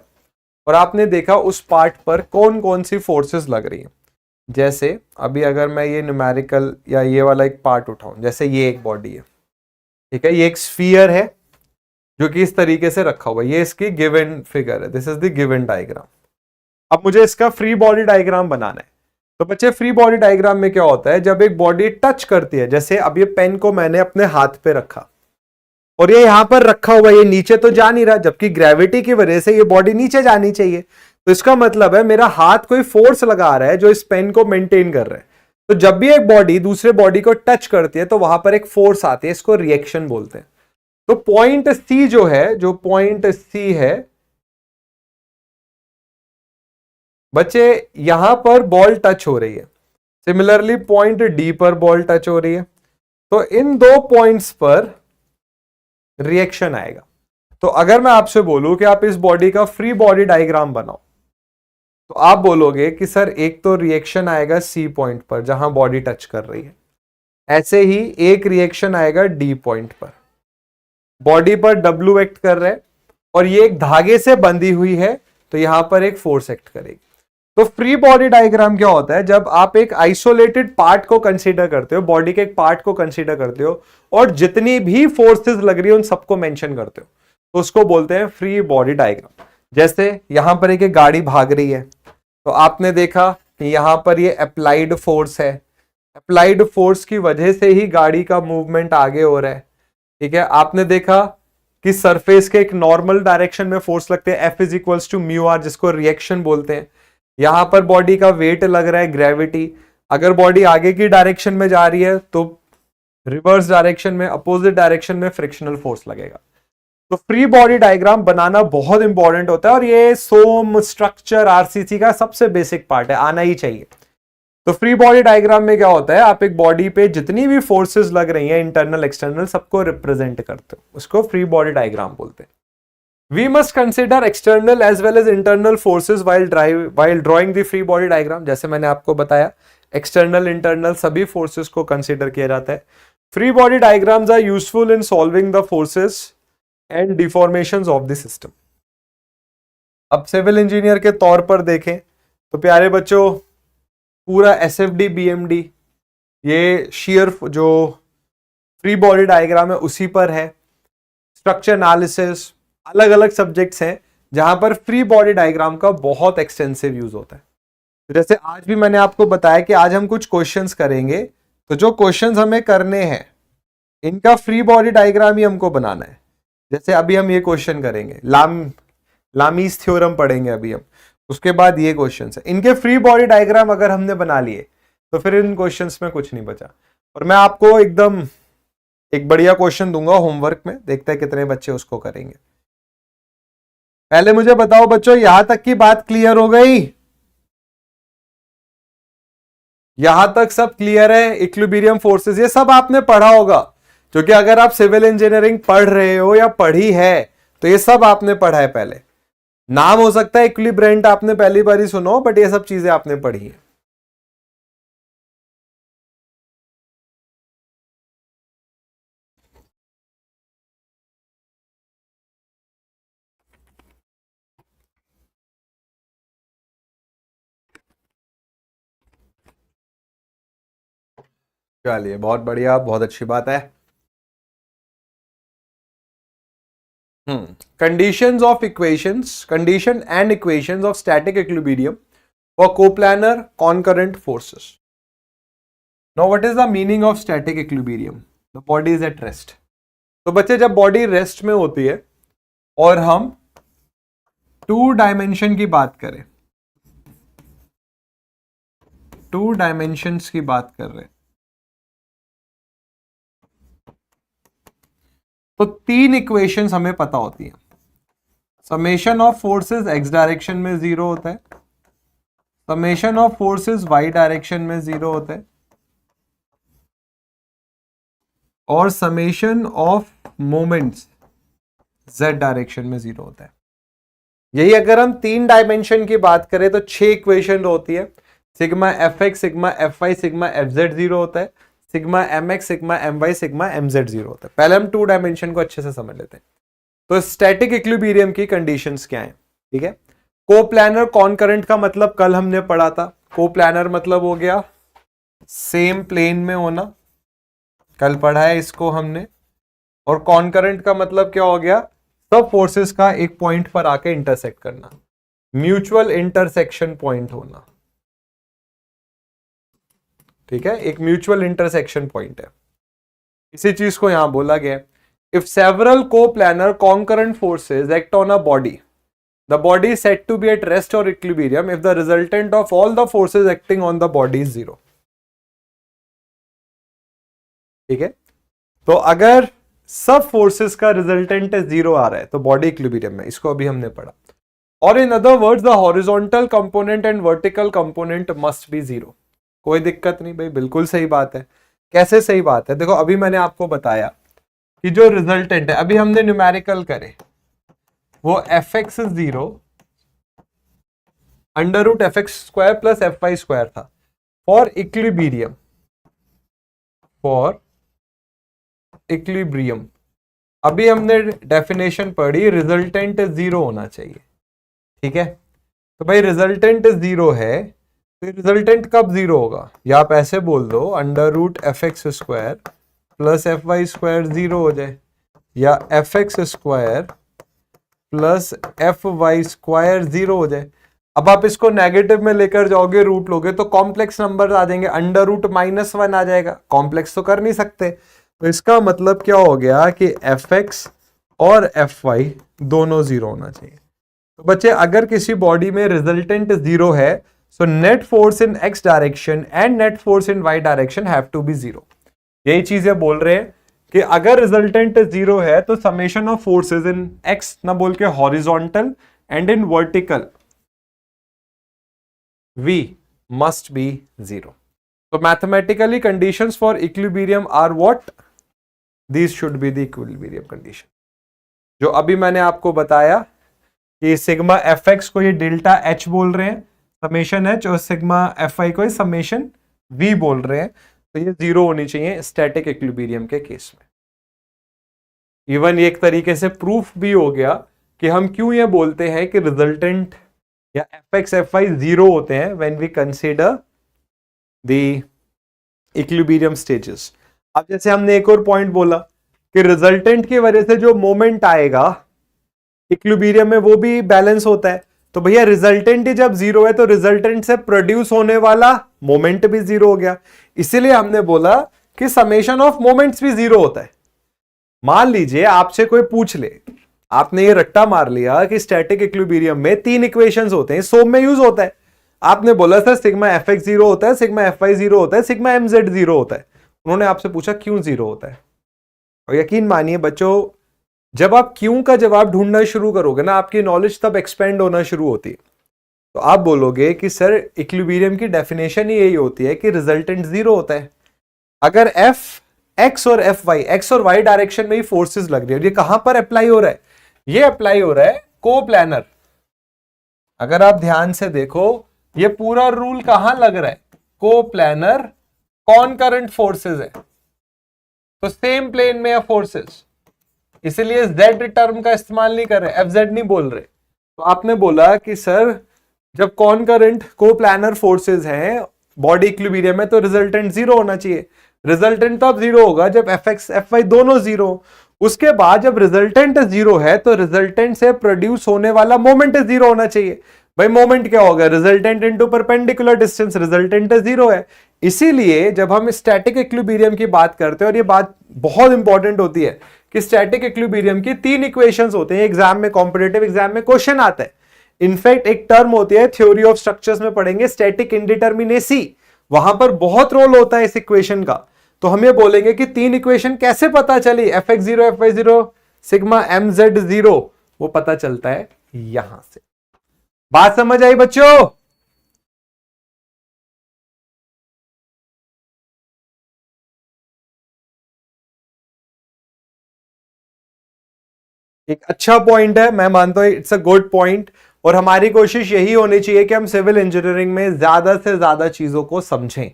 और आपने देखा उस पार्ट पर कौन कौन सी फोर्सेस लग रही हैं। जैसे अभी अगर मैं ये न्यूमेरिकल या ये वाला एक पार्ट उठाऊं, जैसे ये एक बॉडी है, ठीक है, ये एक स्फीयर है जो कि इस तरीके से रखा हुआ है, ये इसकी गिवन फिगर है, this is the given diagram. अब मुझे इसका फ्री बॉडी डायग्राम बनाना है। तो बच्चे फ्री बॉडी डायग्राम में क्या होता है? जब एक बॉडी टच करती है, जैसे अब ये पेन को मैंने अपने हाथ पे रखा और ये यहां पर रखा हुआ, ये नीचे तो जा नहीं रहा, जबकि ग्रेविटी की वजह से ये बॉडी नीचे जानी चाहिए। तो इसका मतलब है मेरा हाथ कोई फोर्स लगा रहा है जो इस पेन को मेंटेन कर रहा है। तो जब भी एक बॉडी दूसरे बॉडी को टच करती है तो वहां पर एक फोर्स आती है, इसको रिएक्शन बोलते हैं। तो पॉइंट सी जो है, जो पॉइंट सी है बच्चे, यहां पर बॉल टच हो रही है, सिमिलरली पॉइंट डी पर बॉल टच हो रही है, तो इन दो पॉइंट्स पर रिएक्शन आएगा। तो अगर मैं आपसे बोलूं कि आप इस बॉडी का फ्री बॉडी डायग्राम बनाओ, तो आप बोलोगे कि सर एक तो रिएक्शन आएगा सी पॉइंट पर जहां बॉडी टच कर रही है, ऐसे ही एक रिएक्शन आएगा डी पॉइंट पर, बॉडी पर डब्ल्यू एक्ट कर रहा है और ये एक धागे से बंधी हुई है, तो यहां पर एक फोर्स एक्ट करेगी। तो फ्री बॉडी डायग्राम क्या होता है? जब आप एक आइसोलेटेड पार्ट को कंसीडर करते हो, बॉडी के एक पार्ट को कंसीडर करते हो और जितनी भी फोर्सेस लग रही है उन सबको मेंशन करते हो, तो उसको बोलते हैं फ्री बॉडी डायग्राम। जैसे यहां पर एक गाड़ी भाग रही है, तो आपने देखा कि यहां पर ये अप्लाइड फोर्स है, अप्लाइड फोर्स की वजह से ही गाड़ी का मूवमेंट आगे हो रहा है। ठीक है, आपने देखा कि सरफेस के एक नॉर्मल डायरेक्शन में फोर्स लगते हैं, F is equals to mu R, जिसको रिएक्शन बोलते हैं। यहां पर बॉडी का वेट लग रहा है, ग्रेविटी। अगर बॉडी आगे की डायरेक्शन में जा रही है तो रिवर्स डायरेक्शन में, अपोजिट डायरेक्शन में फ्रिक्शनल फोर्स लगेगा। तो फ्री बॉडी डायग्राम बनाना बहुत इंपॉर्टेंट होता है और ये सोम स्ट्रक्चर आरसीसी का सबसे बेसिक पार्ट है, आना ही चाहिए। तो फ्री बॉडी डायग्राम में क्या होता है? आप एक बॉडी पे जितनी भी फोर्सेस लग रही हैं, इंटरनल एक्सटर्नल, सबको रिप्रेजेंट करते हो, उसको फ्री बॉडी डायग्राम बोलते हैं। We must consider external as well as internal forces while drawing the free body diagram। जैसे मैंने आपको बताया, external internal सभी forces को consider किया जाता है। Free body diagrams are useful in solving the forces and deformations of the system। अब सिविल इंजीनियर के तौर पर देखें तो प्यारे बच्चों, पूरा SFD BMD ये shear जो फ्री बॉडी डायग्राम है उसी पर है। स्ट्रक्चर एनालिसिस, अलग अलग सब्जेक्ट्स हैं जहां पर फ्री बॉडी डायग्राम का बहुत एक्सटेंसिव यूज होता है। तो जैसे आज भी मैंने आपको बताया कि आज हम कुछ क्वेश्चंस करेंगे, तो जो क्वेश्चंस हमें करने हैं इनका फ्री बॉडी डायग्राम ही हमको बनाना है। जैसे अभी हम ये क्वेश्चन करेंगे, लामीज थ्योरम पढ़ेंगे अभी हम, उसके बाद ये क्वेश्चंस है, इनके फ्री बॉडी डायग्राम अगर हमने बना लिए तो फिर इन क्वेश्चंस में कुछ नहीं बचा। और मैं आपको एकदम एक बढ़िया क्वेश्चन दूंगा होमवर्क में, देखते हैं कितने बच्चे उसको करेंगे। पहले मुझे बताओ बच्चों, यहां तक की बात क्लियर हो गई? यहां तक सब क्लियर है? इक्विलिब्रियम फोर्सेस ये सब आपने पढ़ा होगा, क्योंकि अगर आप सिविल इंजीनियरिंग पढ़ रहे हो या पढ़ी है तो ये सब आपने पढ़ा है पहले। नाम हो सकता है इक्विलिब्रियंट आपने पहली बार ही सुनो, बट ये सब चीजें आपने पढ़ी है। चलिए, बहुत बढ़िया, बहुत अच्छी बात है। Conditions of equations, condition and equations of static equilibrium for coplanar concurrent forces। Now what is the meaning of static equilibrium? The body is at rest। तो बच्चे, जब बॉडी रेस्ट में होती है और हम 2 डायमेंशन की बात करें, 2 डायमेंशंस की बात कर रहे हैं तो 3 इक्वेशंस हमें पता होती हैं। Summation of forces x direction में 0 होता है, summation of forces y direction में 0 होता है, और summation of moments z direction में 0 होता है। यही अगर हम 3 डायमेंशन की बात करें तो 6 इक्वेशन होती है। Sigma fx, sigma fy, sigma fz 0 होता है, sigma mx, sigma my, sigma mz 0 होता है। पहले हम 2 डायमेंशन को अच्छे से समझ लेते हैं। तो स्टैटिक इक्विलिब्रियम की कंडीशंस क्या हैं, ठीक है। कोप्लानर कॉनकरेंट का मतलब कल हमने पढ़ा था। कोप्लानर मतलब हो गया सेम प्लेन में होना, कल पढ़ा है इसको हमने। और कॉनकरेंट का मतलब क्या हो गया, सब फोर्सेस का एक पॉइंट पर आके इंटरसेक्ट करना, म्यूचुअल इंटरसेक्शन पॉइंट होना, ठीक है। एक म्यूचुअल इंटरसेक्शन पॉइंट है, इसी चीज को यहां बोला गया। If several coplanar concurrent forces act on a body, the body is said to be at rest और equilibrium if the resultant of all the forces acting on the body is 0, ठीक है। तो अगर सब फोर्सेस का resultant 0 आ रहा है तो बॉडी इक्विलिब्रियम में, इसको अभी हमने पढ़ा। और in other words the horizontal component and vertical component must be 0। कोई दिक्कत नहीं भाई, बिल्कुल सही बात है। कैसे सही बात है, देखो अभी मैंने आपको बताया कि जो रिजल्टेंट है, अभी हमने न्यूमेरिकल करे, वो fx is 0 under root fx square plus fy square था फॉर इक्विलिब्रियम, फॉर इक्विलिब्रियम। अभी हमने डेफिनेशन पढ़ी, रिजल्टेंट 0 होना चाहिए, ठीक है। तो भाई रिजल्टेंट 0 है, तो रिजल्टेंट कब 0 होगा, या आप ऐसे बोल दो under root fx square plus fy square 0 हो जाए, या fx square plus fy square 0 हो जाए। अब आप इसको नेगेटिव में लेकर जाओगे, रूट लोगे तो कॉम्प्लेक्स नंबर आ जाएंगे, अंडर रूट -1 आ जाएगा, कॉम्प्लेक्स तो कर नहीं सकते। तो इसका मतलब क्या हो गया कि fx और fy दोनों 0 होना चाहिए। तो बच्चे अगर किसी बॉडी में रिजल्टेंट 0 है, so net force in x direction and net force in y direction have to be 0। यही चीजें बोल रहे हैं कि अगर रिजल्टेंट 0 है तो summation of forces in x ना बोल के horizontal and in vertical v must be 0। तो mathematically conditions for equilibrium are what, these should be the equilibrium condition. जो अभी मैंने आपको बताया कि सिग्मा fx को ये डेल्टा h बोल रहे हैं, समेशन h, और सिग्मा fy को समेशन v बोल रहे हैं, तो ये 0 होनी चाहिए स्टैटिक इक्विलिब्रियम के केस में। इवन एक तरीके से प्रूफ भी हो गया कि हम क्यों ये बोलते हैं कि रिजल्टेंट या fx fy 0 होते हैं when we consider the equilibrium stages. अब जैसे हमने एक और पॉइंट बोला कि रिजल्टेंट की वजह से जो मोमेंट आएगा इक्विलिब्रियम में वो भी बैलेंस होता है। तो भैया रिजल्टेंट ही जब 0 है तो रिजल्टेंट से प्रोड्यूस होने वाला मोमेंट भी 0 हो गया। इसीलिए हमने बोला कि समेशन ऑफ मोमेंट्स भी 0 होता है। मान लीजिए आपसे कोई पूछ ले, आपने ये रट्टा मार लिया कि स्टैटिक इक्विलिब्रियम में 3 इक्वेशंस होते हैं, सोम में यूज होता है। आपने बोला सर सिग्मा fx 0 होता है, सिग्मा fy 0 होता है, सिग्मा mz 0 होता है। उन्होंने आपसे पूछा क्यों 0 होता है, और यकीन मानिए बच्चों, जब आप क्यों का जवाब ढूंढना शुरू करोगे ना, आपकी नॉलेज तब एक्सपेंड होना शुरू होती है। तो आप बोलोगे कि सर इक्विलिब्रियम की डेफिनेशन ही यही होती है कि रिजल्टेंट 0 होता है। अगर x और fy, x और y डायरेक्शन में ही फोर्सेस लग रही है, ये कहां पर अप्लाई हो रहा है, ये अप्लाई हो रहा है कोप्लानर। अगर आप ध्यान से देखो, ये पूरा रूल कहां लग रहा है, कोप्लानर कॉनकरेंट फोर्सेस है, तो सेम प्लेन में है फोर्सेस, इसलिए z टर्म का इस्तेमाल नहीं कर रहे, fz नहीं बोल रहे। तो आपने बोला कि सर जब कॉनकरेंट कोप्लानर फोर्सेस हैं बॉडी इक्विलिब्रियम में, तो रिजल्टेंट 0 होना चाहिए। रिजल्टेंट तब 0 होगा जब fx fy दोनों 0। उसके बाद जब रिजल्टेंट 0 है तो रिजल्टेंट से प्रोड्यूस होने वाला मोमेंट 0 होना चाहिए। भाई मोमेंट क्या होगा, resultant into perpendicular distance, resultant 0 है। इसीलिए जब हम स्टैटिक इक्विलिब्रियम की बात करते हैं, और ये बात बहुत इंपॉर्टेंट होती है कि स्टैटिक इक्विलिब्रियम की 3 इक्वेशंस होते हैं। एग्जाम में, कॉम्पिटिटिव एग्जाम में क्वेश्चन आता है। इनफैक्ट एक टर्म होती है, थ्योरी ऑफ स्ट्रक्चर्स में पढ़ेंगे, स्टैटिक इंडिटरमिनेसी। वहां पर बहुत रोल होता है इस इक्वेशन का। तो हम ये बोलेंगे कि 3 इक्वेशन कैसे पता चली, F X zero, F Y zero, sigma M Z zero, वो पता चलता है यहां से। बात समझ आई बच्चों? एक अच्छा पॉइंट है, मैं मानता हूं इट्स अ गुड पॉइंट। और हमारी कोशिश यही होनी चाहिए कि हम सिविल इंजीनियरिंग में ज्यादा से ज्यादा चीजों को समझें,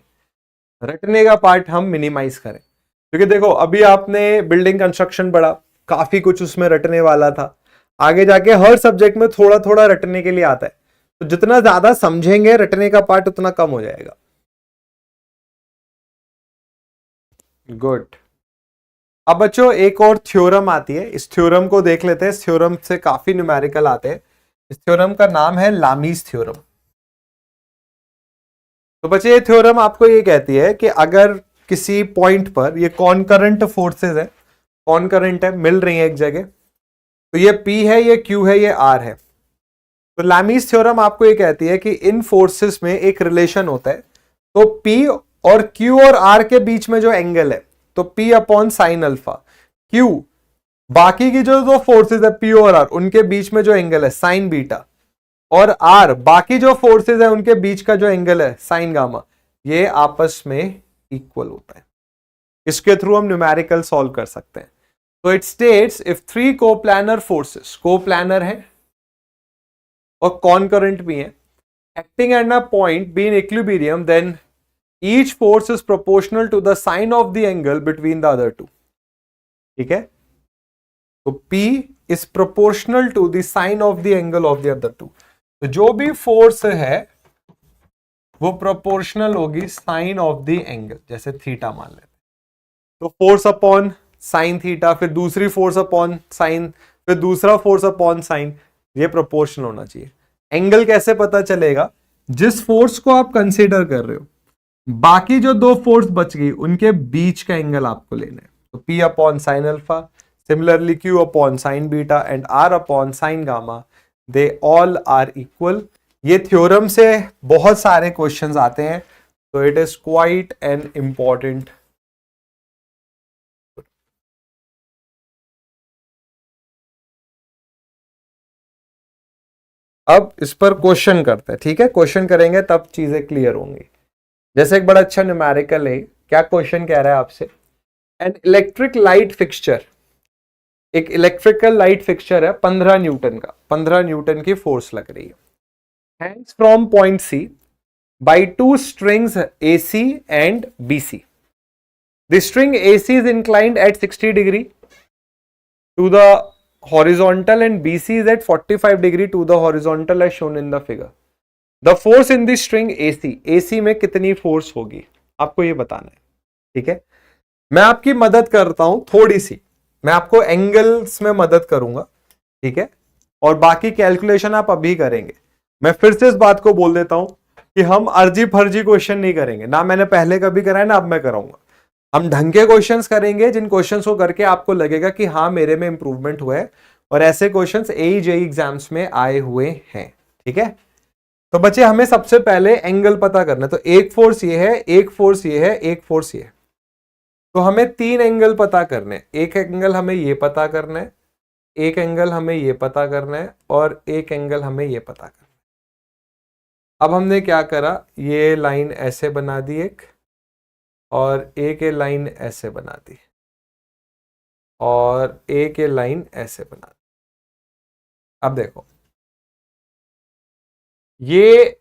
रटने का पार्ट हम मिनिमाइज करें। क्योंकि देखो अभी आपने बिल्डिंग कंस्ट्रक्शन पढ़ा, काफी कुछ उसमें रटने वाला था, आगे जाके हर सब्जेक्ट में थोड़ा थोड़ा रटने के लिए आता है। तो जितना ज्यादा समझेंगे रटने का पार्ट उतना कम हो जाएगा। गुड। अब बच्चों एक और थ्योरम आती है, इस थ्योरम को देख लेते हैं। इस थ्योरम से काफी न्यूमेरिकल आते हैं। इस थ्योरम का नाम है लामीज थ्योरम। तो बच्चे ये थ्योरम आपको ये कहती है कि अगर किसी पॉइंट पर ये कॉनकरेंट फोर्सेस है, कॉनकरेंट है, मिल रही है एक जगह, तो ये P है, ये Q है, ये R है। तो लामीज थ्योरम आपको ये कहती है कि इन फोर्सेस में एक रिलेशन होता है। तो P और Q और R के बीच में जो एंगल है, तो P upon sine alpha, Q बाकी की जो दो फोर्सेस है P और R उनके बीच में जो एंगल है साइन बीटा, और R बाकी जो फोर्सेस है उनके बीच का जो एंगल है साइन गामा, ये आपस में इक्वल होता है। इसके थ्रू हम न्यूमेरिकल सॉल्व कर सकते हैं। तो it states if 3 coplanar forces, coplanar है और कॉनकरेंट भी है, acting at a point be in equilibrium, then each force is proportional to the sine of the angle between the other two. ठीक है, तो P is proportional to the sine of the angle of the other two. तो जो भी force है वो proportional होगी sign of the angle, जैसे थीटा मान लेते हैं। तो फोर्स अपॉन साइन थीटा, फिर दूसरी फोर्स अपॉन साइन, फिर दूसरा फोर्स अपॉन साइन, ये प्रोपोर्शनल होना चाहिए। एंगल कैसे पता चलेगा? जिस फोर्स को आप कंसीडर कर रहे हो, बाकी जो दो फोर्स बच गई उनके बीच का एंगल आपको लेना है। तो P upon sine alpha, similarly Q upon sine beta and R upon sine gamma, they all are equal. ये थ्योरम से बहुत सारे क्वेश्चंस आते हैं, तो it is quite an important. अब इस पर क्वेश्चन करते हैं, ठीक है? क्वेश्चन करेंगे तब चीजें क्लियर होंगी। जैसे एक बड़ा अच्छा न्यूमेरिकल है, क्या क्वेश्चन कह रहा है आपसे? एन इलेक्ट्रिक लाइट फिक्सचर, एक इलेक्ट्रिकल लाइट फिक्सचर है 15 न्यूटन का, 15 न्यूटन की फोर्स लग रही है, hangs from point C by 2 strings AC and BC. The string AC is inclined at 60 degree to the horizontal and BC is at 45 degree to the horizontal as shown in the figure. The force in the string AC में कितनी force होगी आपको ये बताना है, ठीक है? मैं आपकी मदद करता हूं थोड़ी सी, मैं आपको एंगल्स में मदद करूंगा, ठीक है? और बाकी कैलकुलेशन आप अभी करेंगे। मैं फिर से इस बात को बोल देता हूं कि हम अर्जी फर्जी क्वेश्चन नहीं करेंगे, ना मैंने पहले कभी कराया ना अब मैं कराऊंगा। हम ढंग के क्वेश्चंस करेंगे जिन क्वेश्चंस को करके आपको लगेगा कि हाँ मेरे में इंप्रूवमेंट हुआ है, और ऐसे क्वेश्चंस AEJE एग्जाम्स में आए हुए हैं, ठीक है? तो बच्चे हमें सबसे पहले एंगल पता करना है। तो एक फोर्स ये है, एक फोर्स ये है, एक फोर्स ये है, तो हमें 3 एंगल पता करने। एक एंगल हमें ये पता करना है, एक एंगल हमें ये पता करना है, और एक एंगल हमें ये पता करना है। अब हमने क्या करा, ये लाइन ऐसे बना दी एक, और एक ये लाइन ऐसे बना दी, और एक ये लाइन ऐसे बना दी। अब देखो ये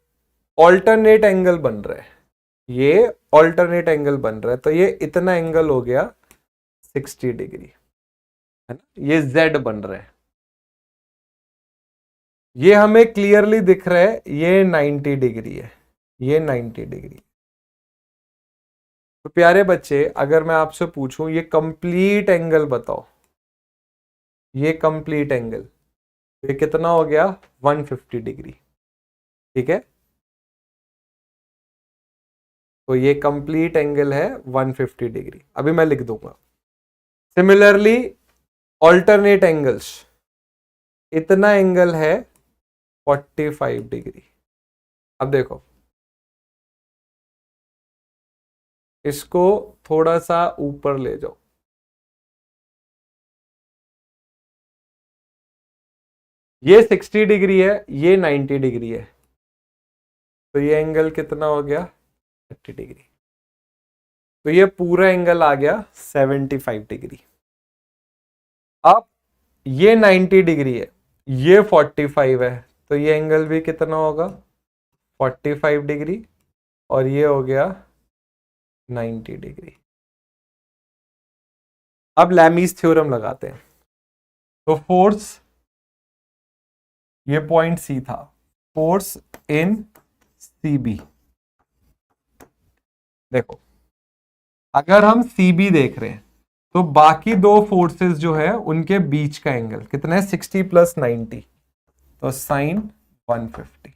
ऑल्टरनेट एंगल बन रहा है, ये ऑल्टरनेट एंगल बन रहा है, तो ये इतना एंगल हो गया 60 डिग्री, है ना? ये Z बन रहा है, ये हमें क्लियरली दिख रहा है, ये 90 डिग्री है, ये 90 डिग्री। तो प्यारे बच्चे अगर मैं आपसे पूछूं ये कंप्लीट एंगल बताओ, ये कंप्लीट एंगल, ये कितना हो गया? 150 डिग्री, ठीक है? तो ये कंप्लीट एंगल है 150 डिग्री। अभी मैं लिख दूंगा सिमिलरली ऑल्टरनेट एंगल्स, इतना एंगल है 45 डिग्री। अब देखो इसको थोड़ा सा ऊपर ले जाओ। ये 60 डिग्री है, ये 90 डिग्री है, तो ये एंगल कितना हो गया? 30 डिग्री। तो ये पूरा एंगल आ गया 75 डिग्री। अब ये 90 डिग्री है, ये 45 है, तो ये एंगल भी कितना होगा? 45 डिग्री, और ये हो गया 90 डिग्री। अब लैमीज थ्योरम लगाते हैं। तो फोर्स, ये पॉइंट सी था, फोर्स इन सीबी। देखो, अगर हम सीबी देख रहे हैं तो बाकी दो फोर्सेस जो है उनके बीच का एंगल कितना है? 60 + 90, तो साइन 150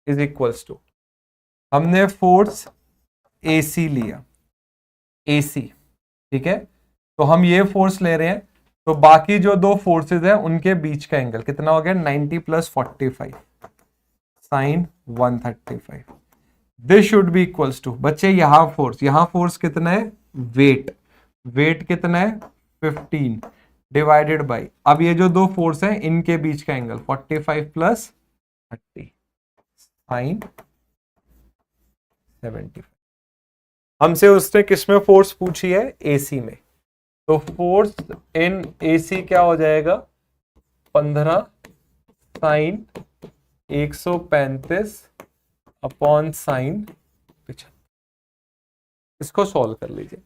इज इक्वल्स टू, हमने फोर्स AC लिया, AC, ठीक है, तो हम ये फोर्स ले रहे हैं, तो बाकी जो दो फोर्सेस है उनके बीच का एंगल कितना हो गया? 90 + 45 sine 135। This should be equals to, बच्चे यहां फोर्स कितना है? वेट कितना है? 15 डिवाइडेड बाई, अब ये जो दो फोर्स है इनके बीच का एंगल 45 + 30 साइन 75। हमसे उसने किसमें फोर्स पूछी है? AC में। तो फोर्स इन AC क्या हो जाएगा? 15 साइन 135 अपॉन साइन 75। इसको सॉल्व कर लीजिए।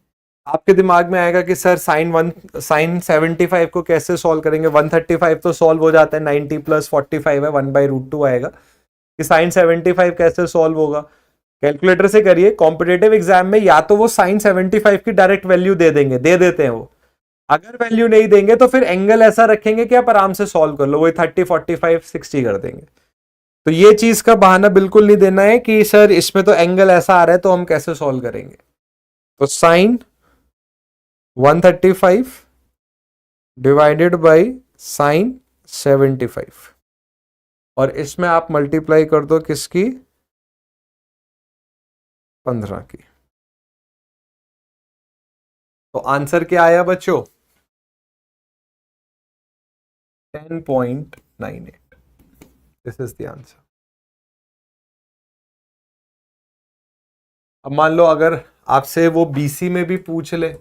आपके दिमाग में आएगा कि सर साइन 75 को कैसे सॉल्व करेंगे? 135 तो सॉल्व हो जाता है, 90 + 45 है, 1/√2 आएगा, कि साइन 75 कैसे सॉल्व होगा? कैलकुलेटर से करिए। कॉम्पिटेटिव एग्जाम में या तो वो साइन 75 की डायरेक्ट वैल्यू दे देते हैं वो, अगर वैल्यू नहीं देंगे तो फिर एंगल ऐसा रखेंगे कि आप आराम से सॉल्व कर लो, वही 30, 45, 60 कर देंगे। तो ये चीज का बहाना बिल्कुल नहीं देना है कि सर इसमें तो एंगल ऐसा आ रहा है तो हम कैसे सॉल्व करेंगे। तो साइन 135 डिवाइडेड बाई साइन 75, और इसमें आप मल्टीप्लाई कर दो किसकी? 15 की। तो आंसर क्या आया बच्चों? 10.98। This is the answer. अब मान लो अगर आपसे वो BC में भी पूछ ले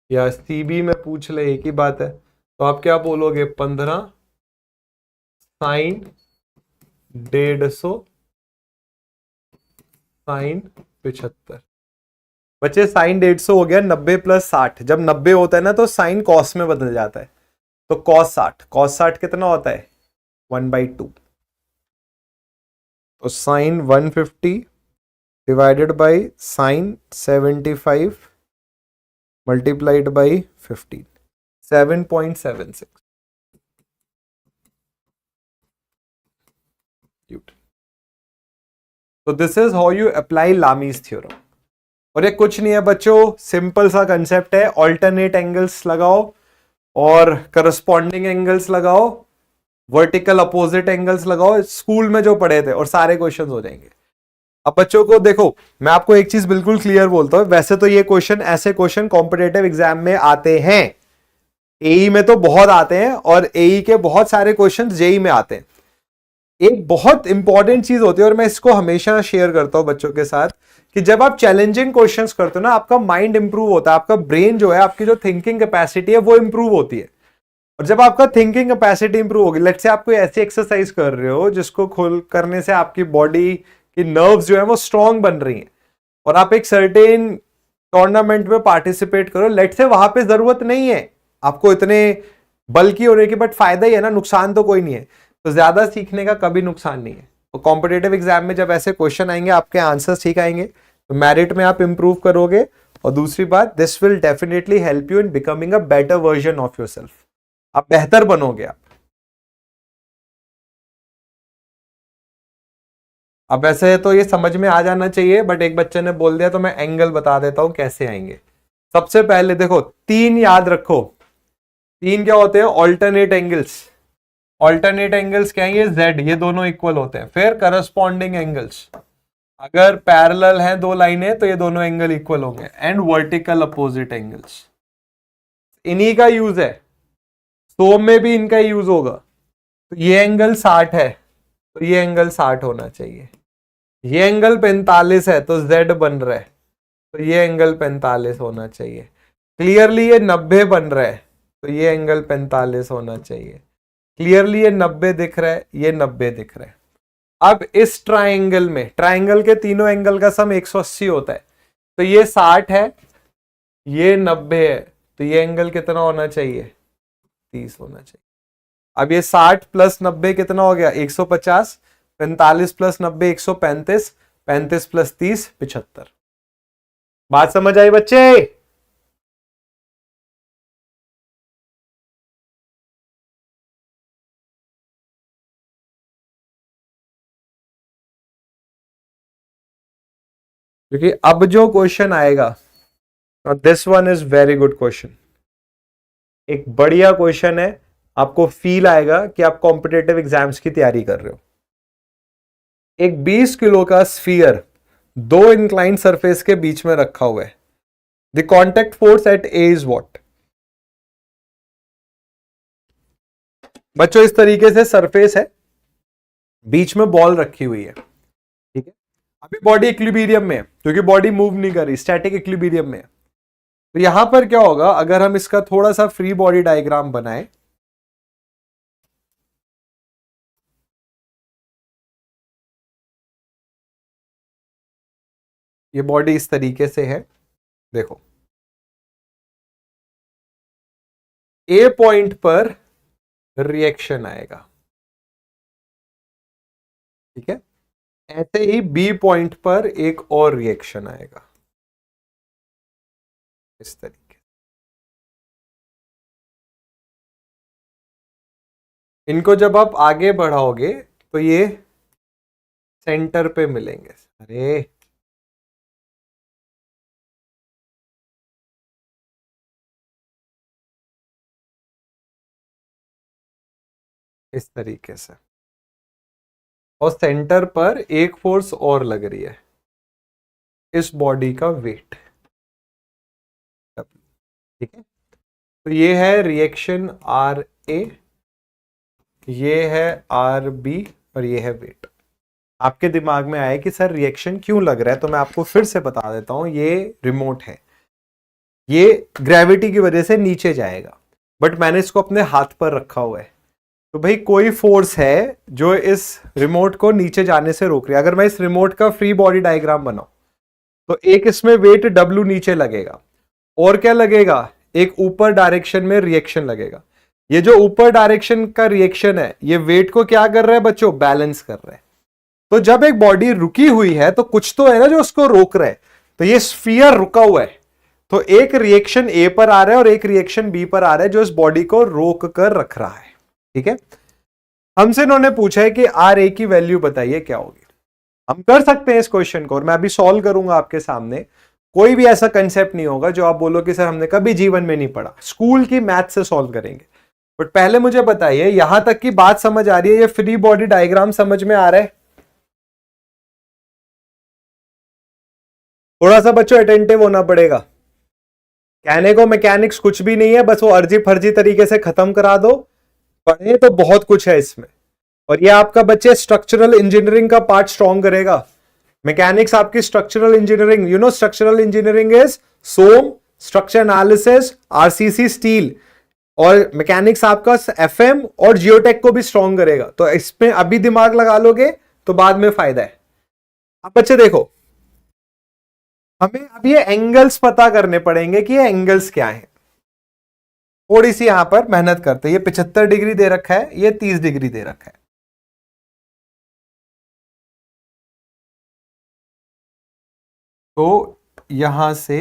या CB में पूछ ले, एक ही बात है, तो आप क्या बोलोगे? 15 साइन 150 साइन 75। बच्चे साइन 150 हो गया 90 + 60। जब 90 होता है ना तो साइन कॉस में बदल जाता है, तो कॉस 60 कितना होता है? 1/2। तो sine 150 divided by sine 75 multiplied by 15, 7.76। तो this is how you apply Lami's theorem. और ये कुछ नहीं है बच्चों, सिंपल सा कंसेप्ट है, ऑल्टरनेट एंगल्स लगाओ और करस्पॉन्डिंग एंगल्स लगाओ, वर्टिकल अपोजिट एंगल्स लगाओ, स्कूल में जो पढ़े थे, और सारे क्वेश्चंस हो जाएंगे। अब बच्चों को देखो, मैं आपको एक चीज बिल्कुल क्लियर बोलता हूं, वैसे तो ये क्वेश्चन, ऐसे क्वेश्चन कॉम्पिटेटिव एग्जाम में आते हैं, AE में तो बहुत आते हैं, और AE के बहुत सारे क्वेश्चन JEE में आते हैं। एक बहुत इंपॉर्टेंट चीज होती है, और मैं इसको हमेशा शेयर करता हूं बच्चों के साथ, कि जब आप चैलेंजिंग क्वेश्चंस करते हो ना, आपका माइंड इंप्रूव होता है, आपका ब्रेन जो है, आपकी जो थिंकिंग कैपेसिटी है वो इंप्रूव होती है। और जब आपका थिंकिंग कैपेसिटी इंप्रूव होगी, लेट्स से आप कोई ऐसी एक्सरसाइज कर रहे हो जिसको खोल करने से आपकी बॉडी की नर्व्स जो है वो स्ट्रांग बन रही हैं, और आप एक सर्टेन टूर्नामेंट में पार्टिसिपेट करो, लेट्स से वहां पे जरूरत नहीं है आपको इतने बल्कि होने की, बट फायदा ही है ना, नुकसान तो कोई नहीं है। तो ज्यादा सीखने का कभी नुकसान नहीं है। तो कॉम्पिटेटिव एग्जाम में जब ऐसे क्वेश्चन आएंगे, आपके आंसर्स ठीक आएंगे, तो मेरिट में आप इंप्रूव करोगे। और दूसरी बात, this will definitely help you in becoming a better version of yourself. आप बेहतर बनोगे आप। अब ऐसे तो ये समझ में आ जाना चाहिए, बट एक बच्चे ने बोल दिया तो मैं एंगल बता देता हूं कैसे आएंगे। सबसे पहले देखो, 3 याद रखो। 3 क्या होते हैं? Alternate angles. ऑल्टरनेट एंगल्स क्या है? ये Z, ये दोनों इक्वल होते हैं। फिर करस्पॉन्डिंग एंगल्स, अगर पैरेलल हैं दो लाइनें तो ये दोनों एंगल इक्वल होंगे, एंड वर्टिकल अपोजिट एंगल्स, इन्हीं का यूज है। सो में भी इनका यूज होगा। तो ये एंगल 60 है तो ये एंगल 60 होना चाहिए। ये एंगल 45 है तो z बन रहा है, तो ये एंगल 45 होना चाहिए। क्लियरली ये 90 बन रहा है तो ये एंगल 45 होना चाहिए। क्लियरली ये 90 दिख रहा है, ये 90 दिख रहा है। अब इस ट्राइंगल में, ट्राइंगल के तीनों एंगल का सम 180 होता है, तो ये 60 है, ये 90 है, तो ये एंगल कितना होना चाहिए? 30 होना चाहिए। अब ये 60 प्लस 90 कितना हो गया? 150। 45 प्लस 90 135। 35 प्लस 30 75। बात समझ आई बच्चे? क्योंकि अब जो क्वेश्चन आएगा, this one is very good question, एक बढ़िया क्वेश्चन है। आपको फील आएगा कि आप कॉम्पिटेटिव एग्जाम्स की तैयारी कर रहे हो। एक 20 किलो का स्फीयर दो इंक्लाइन सरफेस के बीच में रखा हुआ है। The contact force at A is what? बच्चों इस तरीके से सरफेस है, बीच में बॉल रखी हुई है, ठीक है। अभी बॉडी इक्विलिब्रियम में है क्योंकि बॉडी मूव नहीं कर रही, स्टैटिक इक्विलिब्रियम में है। तो यहां पर क्या होगा, अगर हम इसका थोड़ा सा फ्री बॉडी डायग्राम बनाएं, ये बॉडी इस तरीके से है, देखो ए पॉइंट पर रिएक्शन आएगा, ठीक है। ऐसे ही बी पॉइंट पर एक और रिएक्शन आएगा इस तरीके। इनको जब आप आगे बढ़ाओगे तो ये सेंटर पे मिलेंगे। अरे इस तरीके से, और सेंटर पर एक फोर्स और लग रही है, इस बॉडी का वेट, ठीक है। तो ये है रिएक्शन आर ए, ये है आर बी, और ये है वेट। आपके दिमाग में आए कि सर रिएक्शन क्यों लग रहा है, तो मैं आपको फिर से बता देता हूं। ये रिमोट है, ये ग्रेविटी की वजह से नीचे जाएगा, बट मैंने इसको अपने हाथ पर रखा हुआ है। तो भाई कोई फोर्स है जो इस रिमोट को नीचे जाने से रोक रही है। अगर मैं इस रिमोट का फ्री बॉडी डायग्राम बनाऊं तो एक इसमें वेट W नीचे लगेगा, और क्या लगेगा, एक ऊपर डायरेक्शन में रिएक्शन लगेगा। ये जो ऊपर डायरेक्शन का रिएक्शन है, ये वेट को क्या कर रहा है बच्चों? बैलेंस कर रहा है। तो जब एक बॉडी रुकी हुई है तो कुछ तो है ना जो उसको रोक रहा है, तो ये स्फीयर रुका हुआ है, तो एक रिएक्शन ए पर आ रहा है और एक रिएक्शन बी पर आ रहा है जो इस बॉडी को रोक कर रख रहा है, ठीक है। हमसे इन्होंने पूछा है कि आर ए की वैल्यू बताइए क्या होगी। हम कर सकते हैं इस क्वेश्चन को, और मैं अभी सॉल्व करूंगा आपके सामने। कोई भी ऐसा कंसेप्ट नहीं होगा जो आप बोलो कि सर हमने कभी जीवन में नहीं पढ़ा, स्कूल की मैथ से सॉल्व करेंगे। बट पहले मुझे बताइए, यहां तक की बात समझ आ रही है? ये फ्री बॉडी डायग्राम समझ में आ रहा है? थोड़ा सा बच्चों अटेंटिव होना पड़ेगा। कहने को मैकेनिक्स कुछ भी नहीं है, बस वो अर्जी फर्जी तरीके से खत्म करा दो। पढ़े तो बहुत कुछ है इसमें, और ये आपका बच्चे स्ट्रक्चरल इंजीनियरिंग का पार्ट स्ट्रॉन्ग करेगा। मैकेनिक्स आपकी structural engineering, you know structural engineering is some, structure analysis, RCC steel, और मैकेनिक्स आपका एफएम और जियोटेक को भी स्ट्रॉन्ग करेगा। तो इसमें अभी दिमाग लगा लोगे तो बाद में फायदा है। अब बच्चे देखो, हमें अब ये एंगल्स पता करने पड़ेंगे कि ये एंगल्स क्या है। थोड़ी सी यहां पर मेहनत करते हैं। ये 75 डिग्री दे रखा है, ये 30 डिग्री दे रखा है। तो यहां से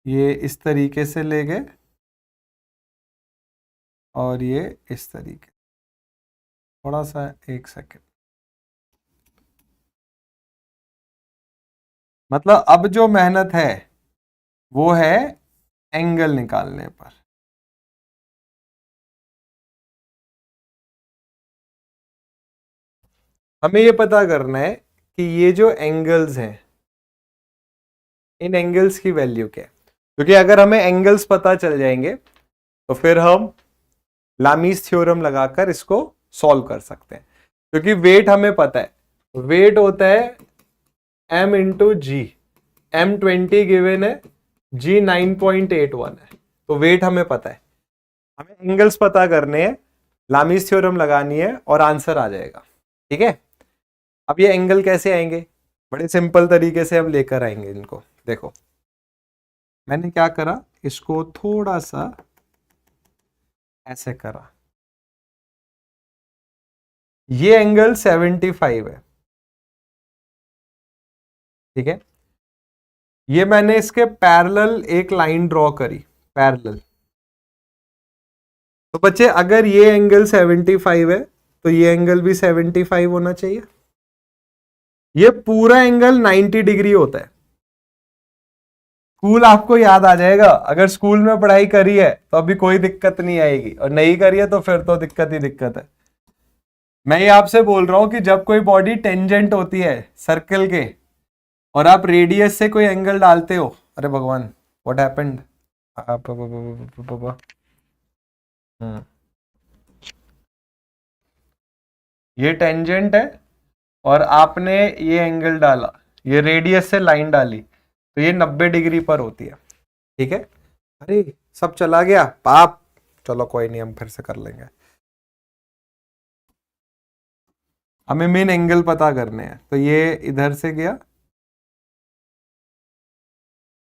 ये इस तरीके से ले गए, और ये इस तरीके, थोड़ा सा एक सेकेंड, मतलब अब जो मेहनत है वो है एंगल निकालने पर। हमें ये पता करना है कि ये जो एंगल्स हैं, इन एंगल्स की वैल्यू क्या है, क्योंकि अगर हमें एंगल्स पता चल जाएंगे तो फिर हम लामीज थ्योरम लगाकर इसको सॉल्व कर सकते हैं। क्योंकि वेट हमें पता है, वेट होता है m इंटू जी, m 20 गिवन है, g 9.81 है, तो वेट हमें पता है, हमें एंगल्स पता करने हैं, लामीज थ्योरम लगानी है और आंसर आ जाएगा। ठीक है, अब ये एंगल कैसे आएंगे, बड़े सिंपल तरीके से हम लेकर आएंगे इनको। देखो मैंने क्या करा, इसको थोड़ा सा ऐसे करा, ये एंगल 75 है, ठीक है, ये मैंने इसके पैरेलल एक लाइन ड्रॉ करी, पैरेलल। तो बच्चे अगर ये एंगल 75 है तो ये एंगल भी 75 होना चाहिए। ये पूरा एंगल 90 डिग्री होता है। स्कूल आपको याद आ जाएगा, अगर स्कूल में पढ़ाई करी है तो अभी कोई दिक्कत नहीं आएगी, और नहीं करी है तो फिर तो दिक्कत ही दिक्कत है। मैं ये आपसे बोल रहा हूं कि जब कोई बॉडी टेंजेंट होती है सर्कल के और आप रेडियस से कोई एंगल डालते हो, अरे भगवान व्हाट हैपेंड, ये टेंजेंट है और आपने ये एंगल डाला, ये रेडियस से लाइन डाली, तो ये 90 डिग्री पर होती है। ठीक है, अरे सब चला गया पाप, चलो कोई नहीं, हम फिर से कर लेंगे। हमें मेन एंगल पता करने हैं, तो ये इधर से गया,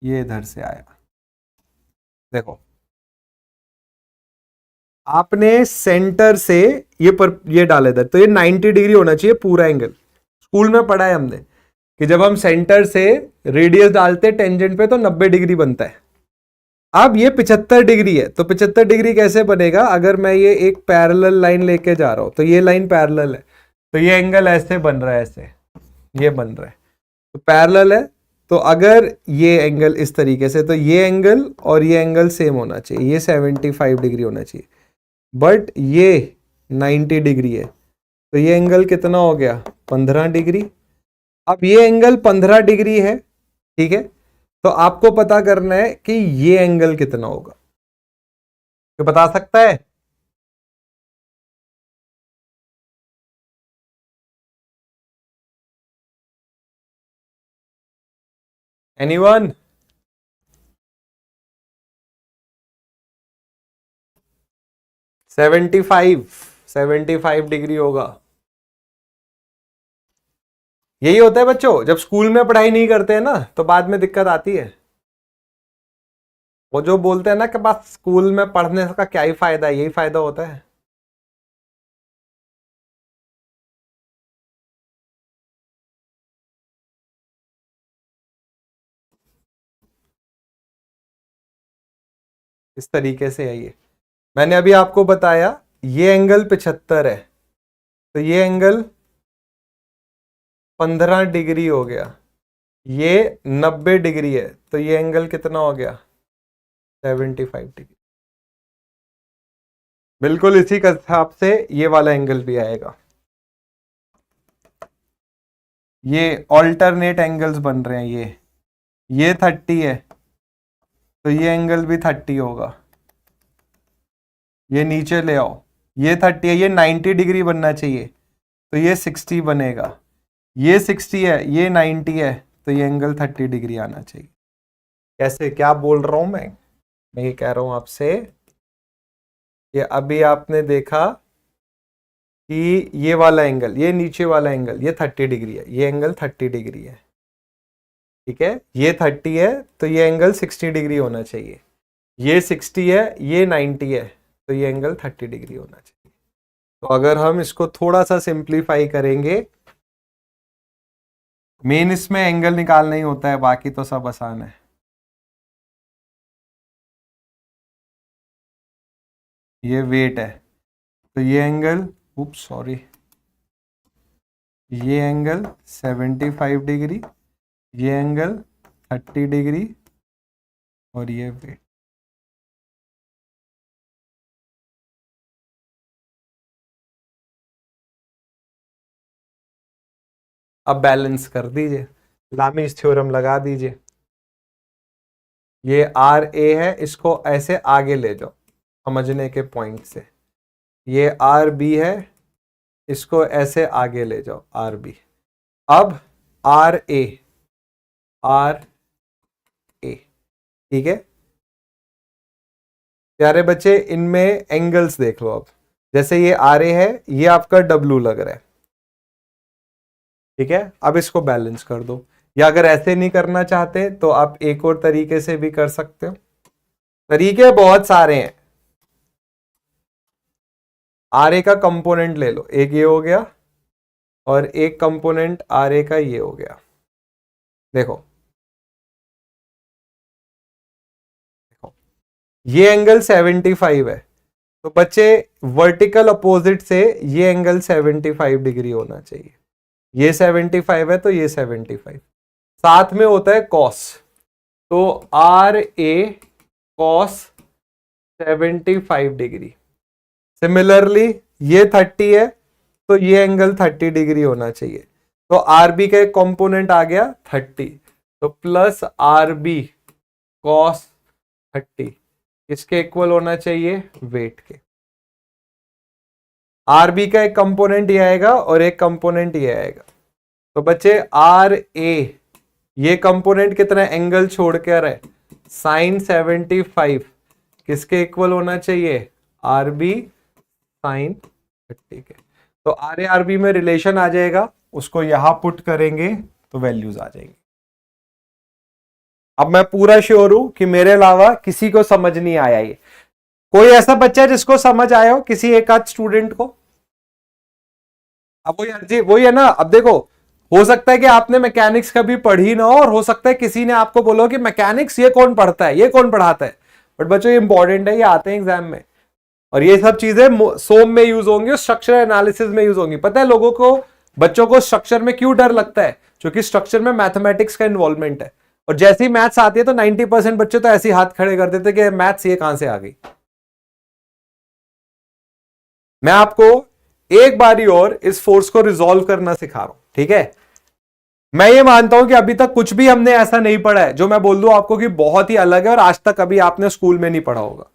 ये इधर से आया। देखो आपने सेंटर से ये डाले इधर, तो ये 90 डिग्री होना चाहिए पूरा एंगल। स्कूल में पढ़ा है हमने कि जब हम सेंटर से रेडियस डालते टेंजेंट पे तो 90 डिग्री बनता है। अब ये 75 डिग्री है, तो 75 डिग्री कैसे बनेगा, अगर मैं ये एक पैरेलल लाइन लेके जा रहा हूं, तो ये लाइन पैरेलल है, तो ये एंगल ऐसे बन रहा है, ऐसे ये बन रहा है, तो पैरेलल है। तो अगर ये एंगल इस तरीके से, तो ये एंगल और ये एंगल सेम होना चाहिए, ये 75 डिग्री होना चाहिए, बट ये 90 डिग्री है, तो ये एंगल कितना हो गया, 15 डिग्री। अब ये एंगल 15 डिग्री है, ठीक है, तो आपको पता करना है कि ये एंगल कितना होगा, तो बता सकता है? एनीवन? 75 डिग्री होगा। यही होता है बच्चों, जब स्कूल में पढ़ाई नहीं करते हैं ना तो बाद में दिक्कत आती है। वो जो बोलते हैं ना कि बस स्कूल में पढ़ने का क्या ही फायदा है, यही फायदा होता है। इस तरीके से है ये, मैंने अभी आपको बताया ये एंगल 75 है, तो ये एंगल 15 डिग्री हो गया, ये 90 डिग्री है, तो ये एंगल कितना हो गया, 75 डिग्री। बिल्कुल इसी के हिसाब से ये वाला एंगल भी आएगा। ये ऑल्टरनेट एंगल्स बन रहे हैं, ये 30 है, तो ये एंगल भी 30 होगा। ये नीचे ले आओ, ये 30 है, ये 90 डिग्री बनना चाहिए, तो ये 60 बनेगा। ये 60 है, ये 90 है, तो ये एंगल 30 डिग्री आना चाहिए। कैसे, क्या बोल रहा हूं मैं ये कह रहा हूं आपसे, ये अभी आपने देखा कि ये वाला एंगल, ये नीचे वाला एंगल, ये 30 डिग्री है, ये एंगल 30 डिग्री है, ठीक है, ये 30 है, तो ये एंगल 60 डिग्री होना चाहिए। ये 60 है, ये 90 है, तो ये एंगल 30 डिग्री होना चाहिए। तो अगर हम इसको थोड़ा सा सिंप्लीफाई करेंगे, मेन इसमें एंगल निकालना ही होता है, बाकी तो सब आसान है। ये वेट है, तो ये एंगल, उप्स सॉरी, ये एंगल 75 डिग्री, ये एंगल 30 डिग्री, और ये वेट। अब बैलेंस कर दीजिए, लामीज थ्योरम लगा दीजिए। ये आर ए है, इसको ऐसे आगे ले जाओ समझने के पॉइंट से। ये आर बी है, इसको ऐसे आगे ले जाओ आर बी। अब आर ए, आर ए, ठीक है प्यारे बच्चे, इनमें एंगल्स देख लो। अब जैसे ये आर ए है, ये आपका डब्लू लग रहा है, ठीक है। अब इसको बैलेंस कर दो, या अगर ऐसे नहीं करना चाहते तो आप एक और तरीके से भी कर सकते हो, तरीके बहुत सारे हैं। आर ए का कंपोनेंट ले लो, एक ये हो गया और एक कंपोनेंट आर ए का ये हो गया। देखो ये एंगल 75 है, तो बच्चे वर्टिकल अपोजिट से ये एंगल 75 डिग्री होना चाहिए। ये 75 है तो ये 75, साथ में होता है कॉस, तो R A cos 75 degree. Similarly ये 30 है तो ये एंगल 30 डिग्री होना चाहिए। तो आर बी का एक कॉम्पोनेंट आ गया 30, तो प्लस आर बी कॉस 30 किसके इक्वल होना चाहिए, वेट के। आर बी का एक कंपोनेंट ये आएगा और एक कंपोनेंट ये आएगा, तो बच्चे आर ए ये कंपोनेंट कितना एंगल छोड़ के आ रहा है, साइन 75 किसके इक्वल होना चाहिए, आर बी साइन 30 के। तो आर ए आर बी में रिलेशन आ जाएगा, उसको यहां पुट करेंगे तो वैल्यूज आ जाएंगी। अब मैं पूरा श्योर हूं कि मेरे अलावा किसी को समझ नहीं आया ये। कोई ऐसा बच्चा जिसको समझ आया हो, किसी एक आध स्टूडेंट को? अब वही है ना। अब देखो, हो सकता है कि आपने मैकेनिक्स कभी पढ़ी ना हो, और हो सकता है किसी ने आपको बोलो कि मैकेनिक्स ये कौन पढ़ता है, ये कौन पढ़ाता है, बट बच्चों ये इंपॉर्टेंट है, ये आते हैं एग्जाम में, और ये सब चीजें सोम में यूज होंगी, स्ट्रक्चर एनालिसिस में यूज होंगी। पता है लोगों को, बच्चों को स्ट्रक्चर में क्यों डर लगता है, क्योंकि स्ट्रक्चर में मैथमेटिक्स का इन्वॉल्वमेंट है, और जैसे ही मैथ्स आती है तो 90% बच्चे तो ऐसे ही हाथ खड़े कर देते कि मैथ्स ये कहां से आ गई। मैं आपको एक बारी और इस फोर्स को रिजॉल्व करना सिखा रहा हूं, ठीक है। मैं ये मानता हूं कि अभी तक कुछ भी हमने ऐसा नहीं पढ़ा है जो मैं बोल दूं आपको कि बहुत ही अलग है और आज तक कभी आपने स्कूल में नहीं पढ़ा होगा।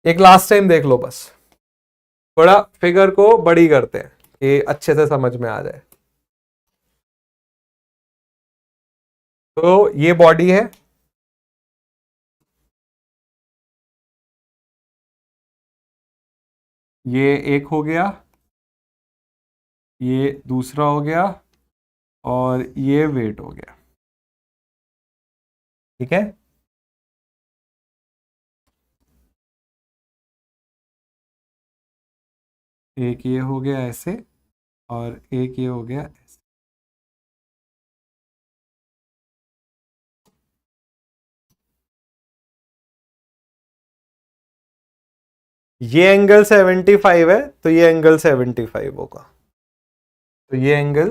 एक लास्ट टाइम देख लो बस, थोड़ा फिगर को बड़ी करते हैं कि अच्छे से समझ में आ जाए। तो ये बॉडी है, ये एक हो गया, ये दूसरा हो गया, और ये वेट हो गया, ठीक है। एक ये हो गया ऐसे, और एक ये हो गया ऐसे। ये एंगल 75 है तो ये एंगल 75 होगा, तो ये एंगल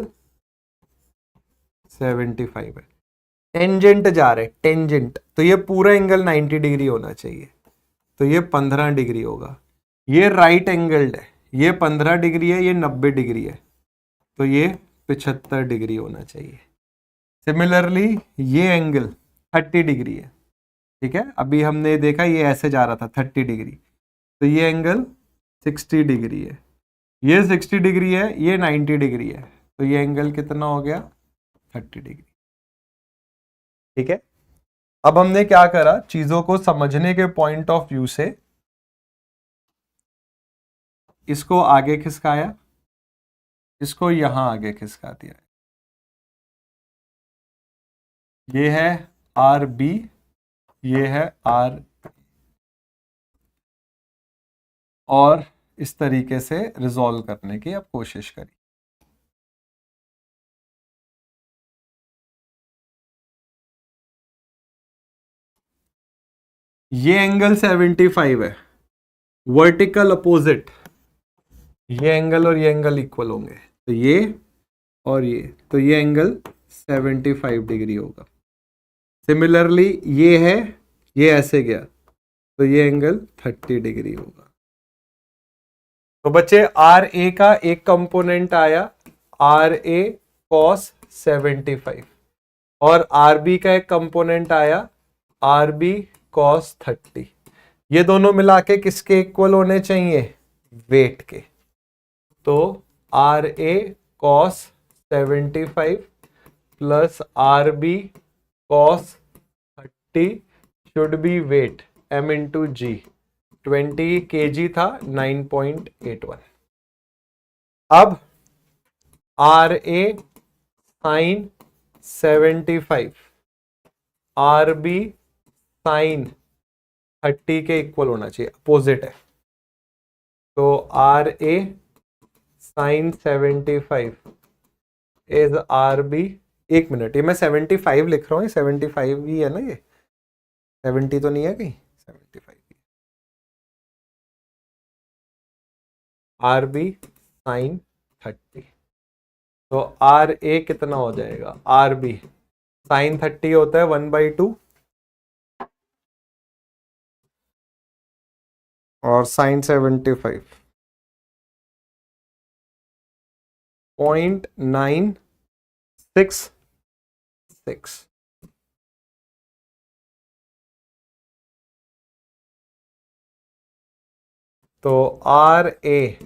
75 है। टेंजेंट जा रहे, टेंजेंट, तो ये पूरा एंगल 90 डिग्री होना चाहिए, तो ये 15 डिग्री होगा। ये राइट एंगल्ड है, ये 15 डिग्री है, ये 90 डिग्री है, तो ये 75 डिग्री होना चाहिए। सिमिलरली ये एंगल 30 डिग्री है, ठीक है। अभी हमने देखा ये ऐसे जा रहा था 30 डिग्री, तो ये एंगल 60 डिग्री है, ये 60 डिग्री है, ये 90 डिग्री है, तो ये एंगल कितना हो गया, 30 डिग्री, ठीक है। अब हमने क्या करा, चीजों को समझने के पॉइंट ऑफ व्यू से इसको आगे खिसकाया, इसको यहां आगे खिसका दिया। ये है आर बी, ये है आर, और इस तरीके से रिजॉल्व करने की अब कोशिश करिए। ये एंगल 75 है, वर्टिकल अपोजिट, ये एंगल और ये एंगल इक्वल होंगे, तो ये और ये, तो ये एंगल 75 डिग्री होगा। सिमिलरली ये है, ये ऐसे गया, तो ये एंगल 30 डिग्री होगा। तो बच्चे आर ए का एक कंपोनेंट आया, आर ए कॉस 75 और आर बी का एक कंपोनेंट आया आर बी कॉस 30। ये दोनों मिला के किसके इक्वल होने चाहिए? वेट के। तो R A cos 75 plus R B cos 30 should be weight m into G. 20 kg था 9.81। अब R A sine 75 R B sine 30 के इक्वल होना चाहिए, अपोजिट है। तो R A sine 75 is R B, एक मिनट, ये मैं 75 लिख रहा हूँ, 75 ही है ना, ये 70 तो नहीं है कहीं, 75 आर बी साइन 30। तो आर ए कितना हो जाएगा? आर बी साइन 30 होता है 1/2 और साइन 75 0.966। तो आर ए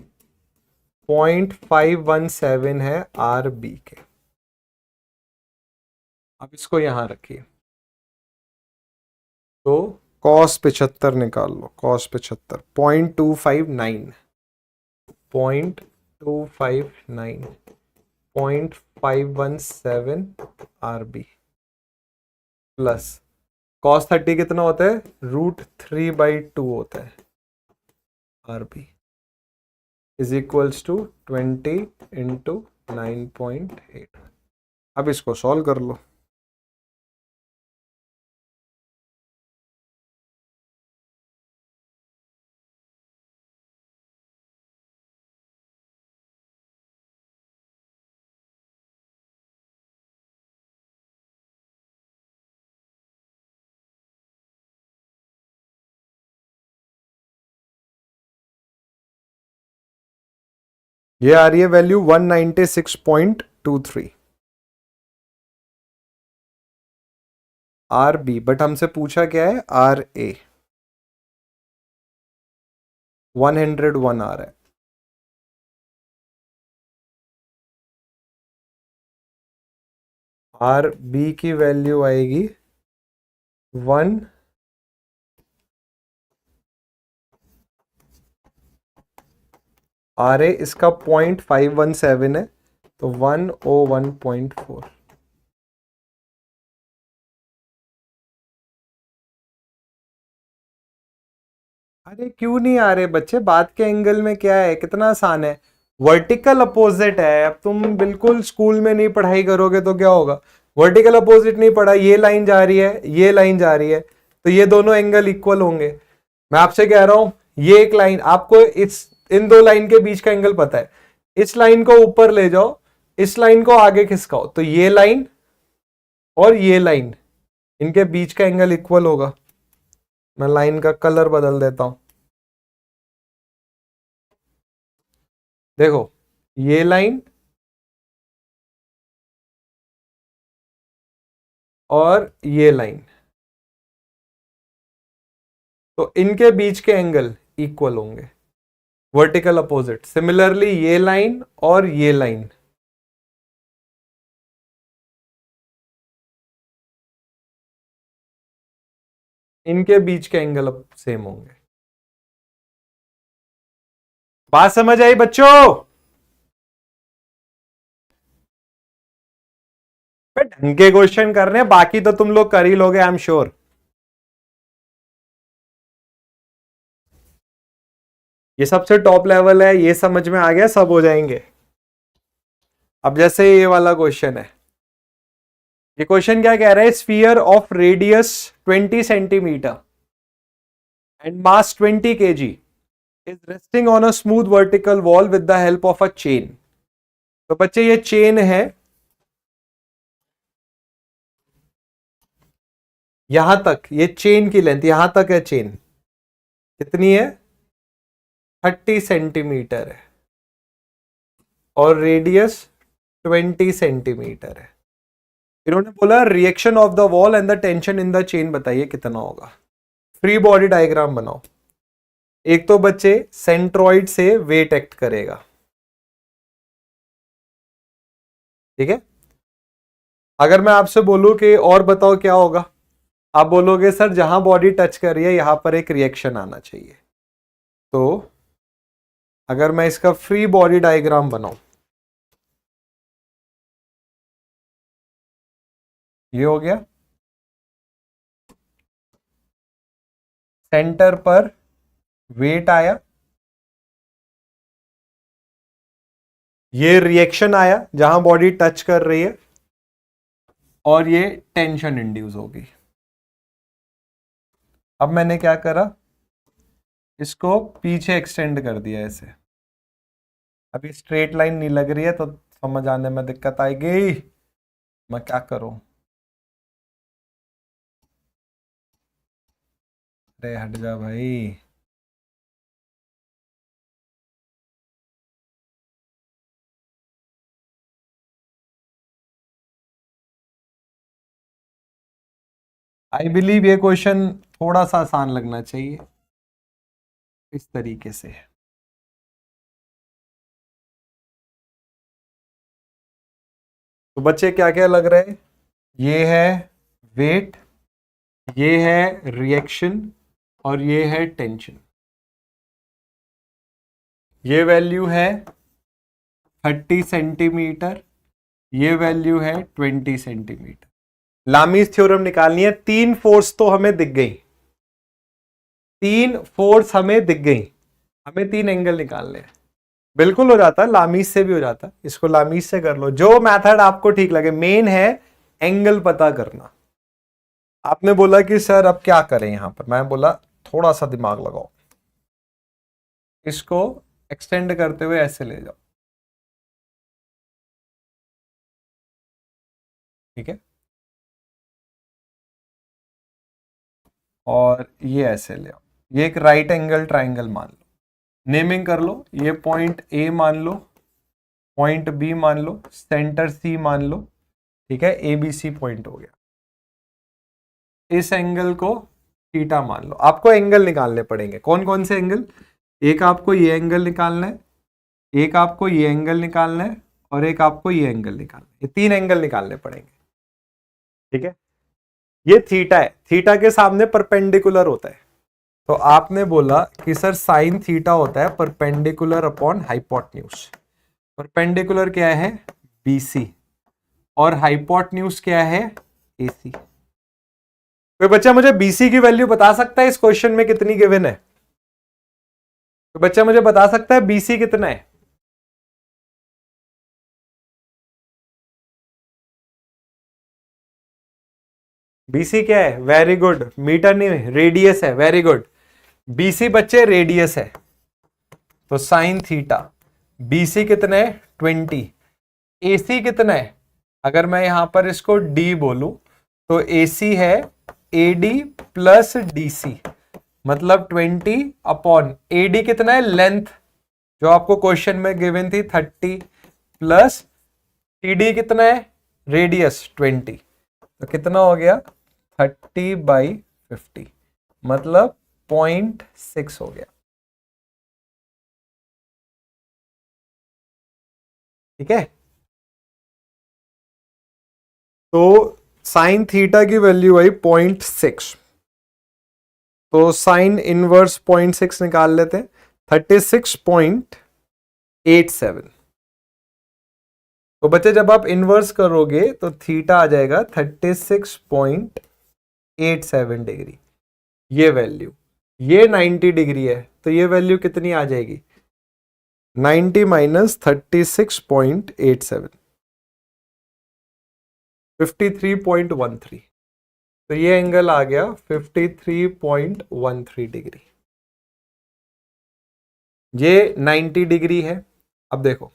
0.517 है आर बी के। अब इसको यहां रखिए, तो cos 75 निकाल लो, cos 75 0.259 0.517 R B plus cos 30 कितना होता है? √3/2 होता है R B is equals to 20 into 9.8। अब इसको सॉल्व कर लो। ये आ रही है वैल्यू 196.23 आर बी, बट हमसे पूछा क्या है? आर ए 101 आ रहा है। आर बी की वैल्यू आएगी 1 आर ए इसका 0.517 है, तो 101.4। अरे क्यों नहीं आ रहे बच्चे? बात के एंगल में क्या है, कितना आसान है। वर्टिकल अपोजिट है। अब तुम बिल्कुल स्कूल में नहीं पढ़ाई करोगे तो क्या होगा? वर्टिकल अपोजिट नहीं पढ़ा, ये लाइन जा रही है, ये लाइन जा रही है, तो ये दोनों एंगल इक्वल होंगे। मैं आपसे कह रहा हूं, ये एक लाइन, आपको इन दो लाइन के बीच का एंगल पता है। इस लाइन को ऊपर ले जाओ, इस लाइन को आगे खिसकाओ, तो ये लाइन और ये लाइन, इनके बीच का एंगल इक्वल होगा। मैं लाइन का कलर बदल देता हूं, देखो ये लाइन और ये लाइन, तो इनके बीच के एंगल इक्वल होंगे, वर्टिकल अपोजिट। सिमिलरली ये लाइन और ये लाइन, इनके बीच के एंगल अब सेम होंगे। बात समझ आई बच्चों? ढंग के क्वेश्चन कर रहे हैं, बाकी तो तुम लोग कर ही लोगे, आई एम श्योर। ये सबसे टॉप लेवल है, ये समझ में आ गया, सब हो जाएंगे। अब जैसे ये वाला क्वेश्चन है, ये क्वेश्चन क्या कह रहा है? Sphere of radius 20 centimetre and mass 20 kg is resting on a smooth vertical wall with the help of a chain। तो बच्चे ये चेन है, यहां तक, ये चेन की लेंथ यहां तक है। चेन कितनी है? 30 सेंटीमीटर है और रेडियस 20 सेंटीमीटर है। इन्होंने बोला reaction of the wall and the tension in the chain बताइए कितना होगा। फ्री बॉडी डायग्राम बनाओ। एक तो बच्चे सेंट्रॉइड से वेट एक्ट करेगा, ठीक है। अगर मैं आपसे बोलूं कि और बताओ क्या होगा, आप बोलोगे सर जहां बॉडी टच कर रही है यहां पर एक रिएक्शन आना चाहिए। तो अगर मैं इसका फ्री बॉडी डायग्राम बनाऊं, ये हो गया, सेंटर पर वेट आया, ये रिएक्शन आया जहां बॉडी टच कर रही है, और ये टेंशन इंड्यूस होगी। अब मैंने क्या करा, इसको पीछे एक्सटेंड कर दिया ऐसे। अभी स्ट्रेट लाइन नहीं लग रही है तो समझ आने में दिक्कत आएगी, मैं क्या करूं। अरे हट जा भाई। आई बिलीव ये क्वेश्चन थोड़ा सा आसान लगना चाहिए, इस तरीके से। तो बच्चे क्या क्या लग रहे हैं, ये है वेट, ये है रिएक्शन, और ये है टेंशन। ये वैल्यू है 30 सेंटीमीटर, ये वैल्यू है 20 सेंटीमीटर। लामीज थ्योरम निकालनी है। तीन फोर्स तो हमें दिख गई, तीन फोर्स हमें दिख गई, हमें तीन एंगल निकालने हैं। बिल्कुल हो जाता है, लामीज से भी हो जाता है, इसको लामीज से कर लो, जो मेथड आपको ठीक लगे। मेन है एंगल पता करना। आपने बोला कि सर अब क्या करें यहां पर, मैं बोला थोड़ा सा दिमाग लगाओ, इसको एक्सटेंड करते हुए ऐसे ले जाओ, ठीक है, और ये ऐसे ले आओ। ये एक राइट एंगल ट्राइंगल मान लो, नेमिंग कर लो। ये पॉइंट ए मान लो, पॉइंट बी मान लो, सेंटर सी मान लो, ठीक है, ए बी सी पॉइंट हो गया। इस एंगल को थीटा मान लो। आपको एंगल निकालने पड़ेंगे, कौन कौन से एंगल, एक आपको ये एंगल निकालना है, एक आपको ये एंगल निकालना है, और एक आपको ये एंगल निकालना है। ये तीन एंगल निकालने पड़ेंगे, ठीक है। ये थीटा है, थीटा के सामने परपेंडिकुलर होता है। तो आपने बोला कि सर साइन थीटा होता है परपेंडिकुलर अपॉन हाइपोटेन्यूज। परपेंडिकुलर क्या है, बीसी, और हाइपोटेन्यूज क्या है, एसी। कोई बच्चा मुझे बीसी की वैल्यू बता सकता है इस क्वेश्चन में कितनी गिवन है? तो बच्चा मुझे बता सकता है बीसी कितना है? बीसी क्या है, वेरी गुड, मीटर नहीं रेडियस है, वेरी गुड। बीसी बच्चे रेडियस है, तो साइन थीटा बीसी कितना है 20। एसी कितना है, अगर मैं यहां पर इसको डी बोलूं तो एसी है एडी प्लस डीसी, मतलब 20 अपॉन एडी कितना है लेंथ, जो आपको क्वेश्चन में गिवन थी 30, प्लस टीडी कितना है रेडियस 20, तो कितना हो गया 30/50, मतलब 0.6 हो गया, ठीक है। तो साइन थीटा की वैल्यू आई 0.6, तो साइन इनवर्स 0.6 निकाल लेते हैं, 36.87। तो बच्चे जब आप इनवर्स करोगे तो थीटा आ जाएगा 36.87 डिग्री। ये वैल्यू, ये 90 डिग्री है, तो ये वैल्यू कितनी आ जाएगी, 90 माइनस 36.87, 53.13। तो ये एंगल आ गया 53.13 डिग्री। ये 90 डिग्री है। अब देखो,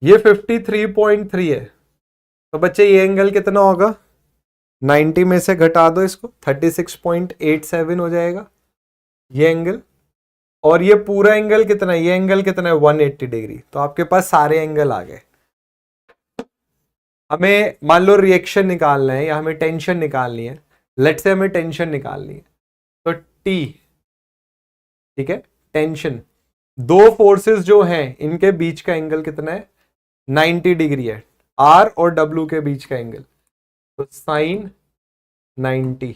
ये 53.3 है, तो बच्चे ये एंगल कितना होगा, 90 में से घटा दो इसको, 36.87 हो जाएगा ये एंगल। और ये पूरा एंगल कितना है, ये एंगल कितना है 180 डिग्री। तो आपके पास सारे एंगल आ गए। हमें मान लो रिएक्शन निकालना है या हमें टेंशन निकालनी है, लेट्स से हमें टेंशन निकालनी है, तो टी, ठीक है, टेंशन, दो फोर्सेस जो हैं इनके बीच का एंगल कितना है 90 डिग्री है, आर और डब्ल्यू के बीच का एंगल, तो sine 90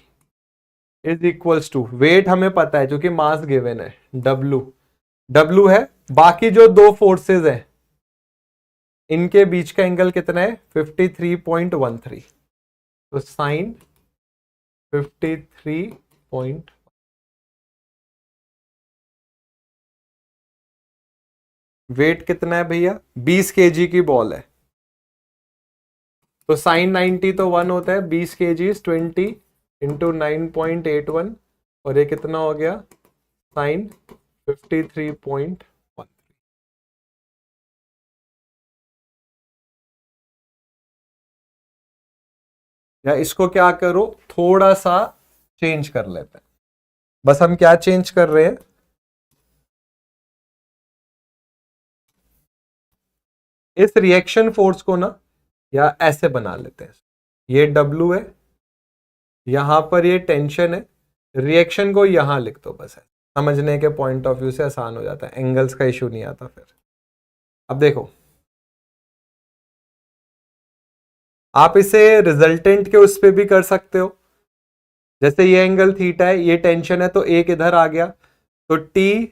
is equals to, weight हमें पता है क्योंकि मास गिवन है, डब्ल्यू है, बाकी जो दो फोर्सेस हैं इनके बीच का एंगल कितना है 53.13, तो साइन 53. वेट कितना है भैया 20 केजी की बॉल है, तो साइन 90 तो 1 होता है, 20 केजी 20 इंटू 9.81, और ये कितना हो गया साइन 53.13. या इसको क्या करो, थोड़ा सा चेंज कर लेते हैं। बस हम क्या चेंज कर रहे हैं, इस रिएक्शन फोर्स को ना या ऐसे बना लेते हैं, ये W है, यहां पर ये टेंशन है, रिएक्शन को यहां लिख दो, बस है समझने के पॉइंट ऑफ व्यू से आसान हो जाता है, एंगल्स का इशू नहीं आता फिर। अब देखो आप इसे रिजल्टेंट के उस पर भी कर सकते हो, जैसे ये एंगल थीटा है, ये टेंशन है, तो एक इधर आ गया, तो T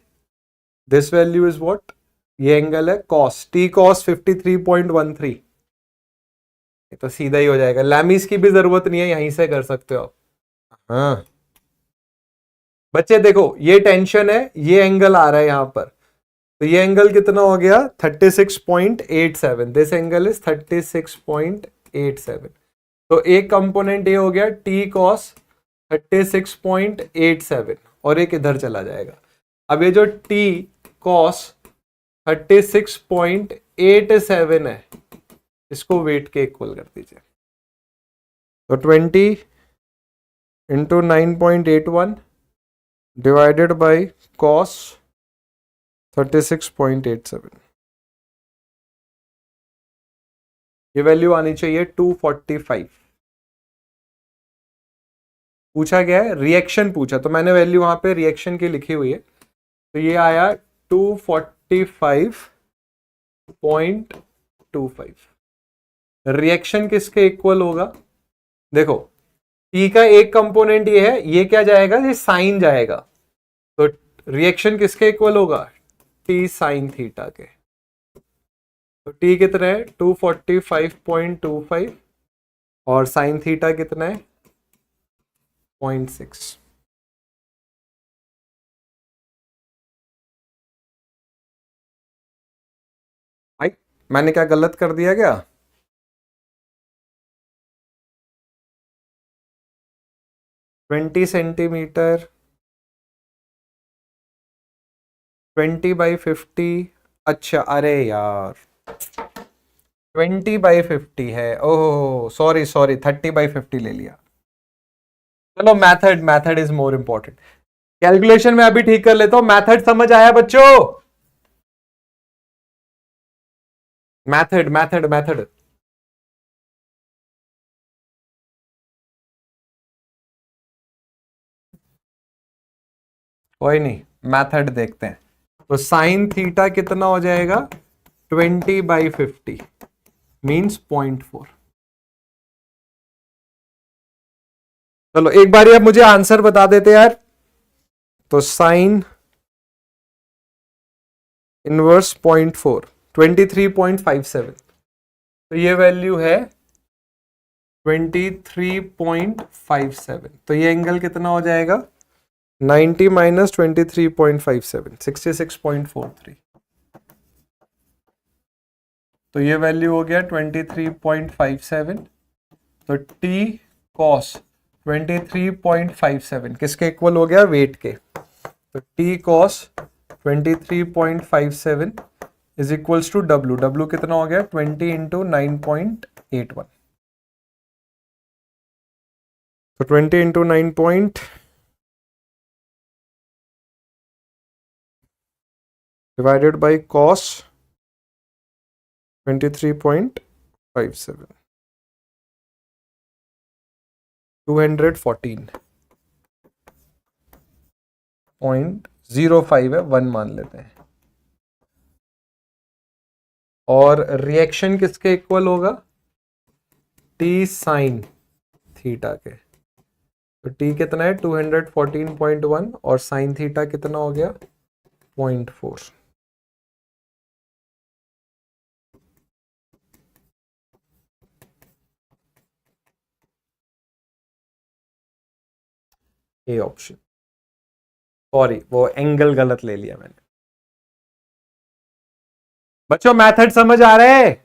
this value is what, ये एंगल है कॉस, T कॉस 53.13, तो सीधा ही हो जाएगा, लैमिस की भी जरूरत नहीं है, यहीं से कर सकते हो आप। हाँ बच्चे देखो ये टेंशन है, ये एंगल आ रहा है यहां पर, तो ये एंगल कितना हो गया 36.87, दिस एंगल इज 36.87, तो एक कंपोनेंट ये हो गया T कॉस 36.87 और एक इधर चला जाएगा। अब ये जो T कॉस 36.87 है इसको वेट के इक्वल कर दीजिए, तो 20 इंटू 9.81 डिवाइडेड बाई कॉस 36.87, ये वैल्यू आनी चाहिए 245। पूछा गया है रिएक्शन पूछा, तो मैंने वैल्यू वहां पे रिएक्शन की लिखी हुई है, तो ये आया 245.25। रिएक्शन किसके इक्वल होगा, देखो टी का एक कंपोनेंट ये है, ये क्या जाएगा, ये साइन जाएगा, तो रिएक्शन किसके इक्वल होगा टी साइन थीटा के, तो टी कितना है 245.25 और साइन थीटा कितना है 0.6। भाई मैंने क्या गलत कर दिया क्या, ट्वेंटी सेंटीमीटर 20/50, अच्छा अरे यार 20/50 है, ओह सॉरी सॉरी 30/50 ले लिया। चलो method is more important, calculation में अभी ठीक कर लेता हूं, मैथड समझ आया बच्चों, मैथड कोई नहीं, मैथड देखते हैं, तो साइन थीटा कितना हो जाएगा 20/50 मीन्स 0.4। चलो एक बार आप मुझे आंसर बता देते यार, तो साइन इनवर्स 0.4 23.57, तो ये वैल्यू है 23.57, तो ये एंगल कितना हो जाएगा 90 माइनस 23.57 66.43, तो ये वैल्यू हो गया 23.57, तो T कॉस 23.57 किसके इक्वल हो गया वेट के, तो T cos 23.57 is equals to W कितना हो गया 20 इंटू 9.81, तो 20 into 9 point divided by cos 23.57 214.05 है, 1 मान लेते हैं। और रिएक्शन किसके इक्वल होगा? टी साइन थीटा के। तो टी कितना है? 214.1 और साइन थीटा कितना हो गया? 0.4। A option. सॉरी, वो एंगल गलत ले लिया मैंने। बच्चों मेथड समझ आ रहे हैं?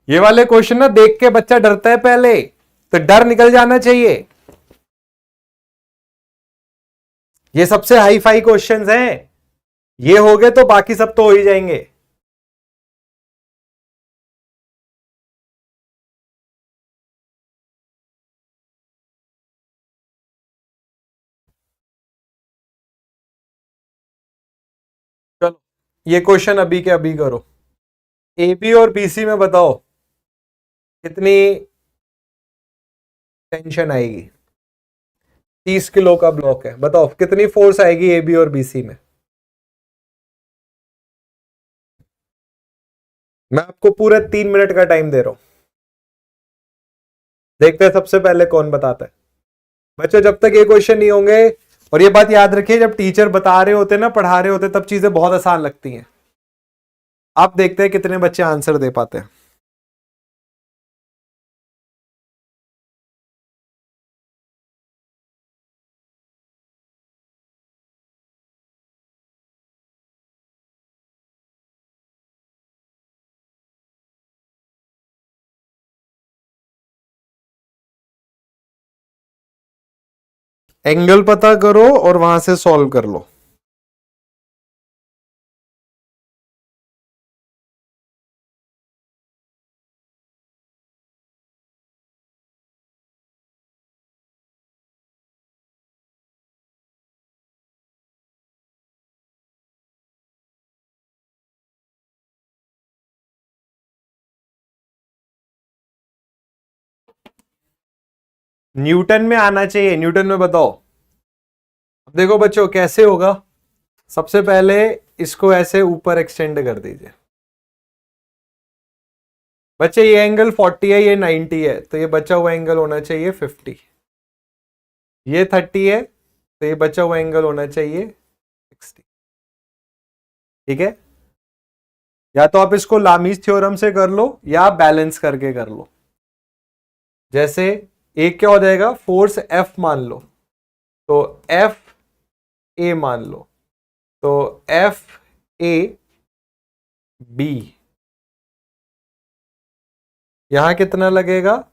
ये वाले क्वेश्चन ना देख के बच्चा डरता है पहले, तो डर निकल जाना चाहिए। ये सबसे हाई फाई क्वेश्चंस हैं, ये हो गए तो बाकी सब तो हो ही जाएंगे। चलो ये क्वेश्चन अभी के अभी करो। ए बी और बीसी में बताओ कितनी टेंशन आएगी? 30 किलो का ब्लॉक है, बताओ कितनी फोर्स आएगी ए बी और बीसी में? मैं आपको पूरा 3 मिनट का टाइम दे रहा हूं, देखते हैं सबसे पहले कौन बताता है। बच्चों जब तक ये क्वेश्चन नहीं होंगे, और ये बात याद रखिए, जब टीचर बता रहे होते ना, पढ़ा रहे होते, तब चीजें बहुत आसान लगती हैं। आप देखते हैं कितने बच्चे आंसर दे पाते हैं। एंगल पता करो और वहां से सॉल्व कर लो। न्यूटन में आना चाहिए, न्यूटन में बताओ। देखो बच्चों कैसे होगा, सबसे पहले इसको ऐसे ऊपर एक्सटेंड कर दीजिए। बच्चे ये एंगल 40 है, ये 90 है, तो ये बचा हुआ एंगल होना चाहिए 50। ये 30 है, तो ये बचा हुआ एंगल होना चाहिए 60। ठीक है, या तो आप इसको लामीज थ्योरम से कर लो या बैलेंस करके कर लो। जैसे एक क्या हो जाएगा, फोर्स एफ मान लो, तो एफ ए मान लो, तो एफ ए बी यहां कितना लगेगा?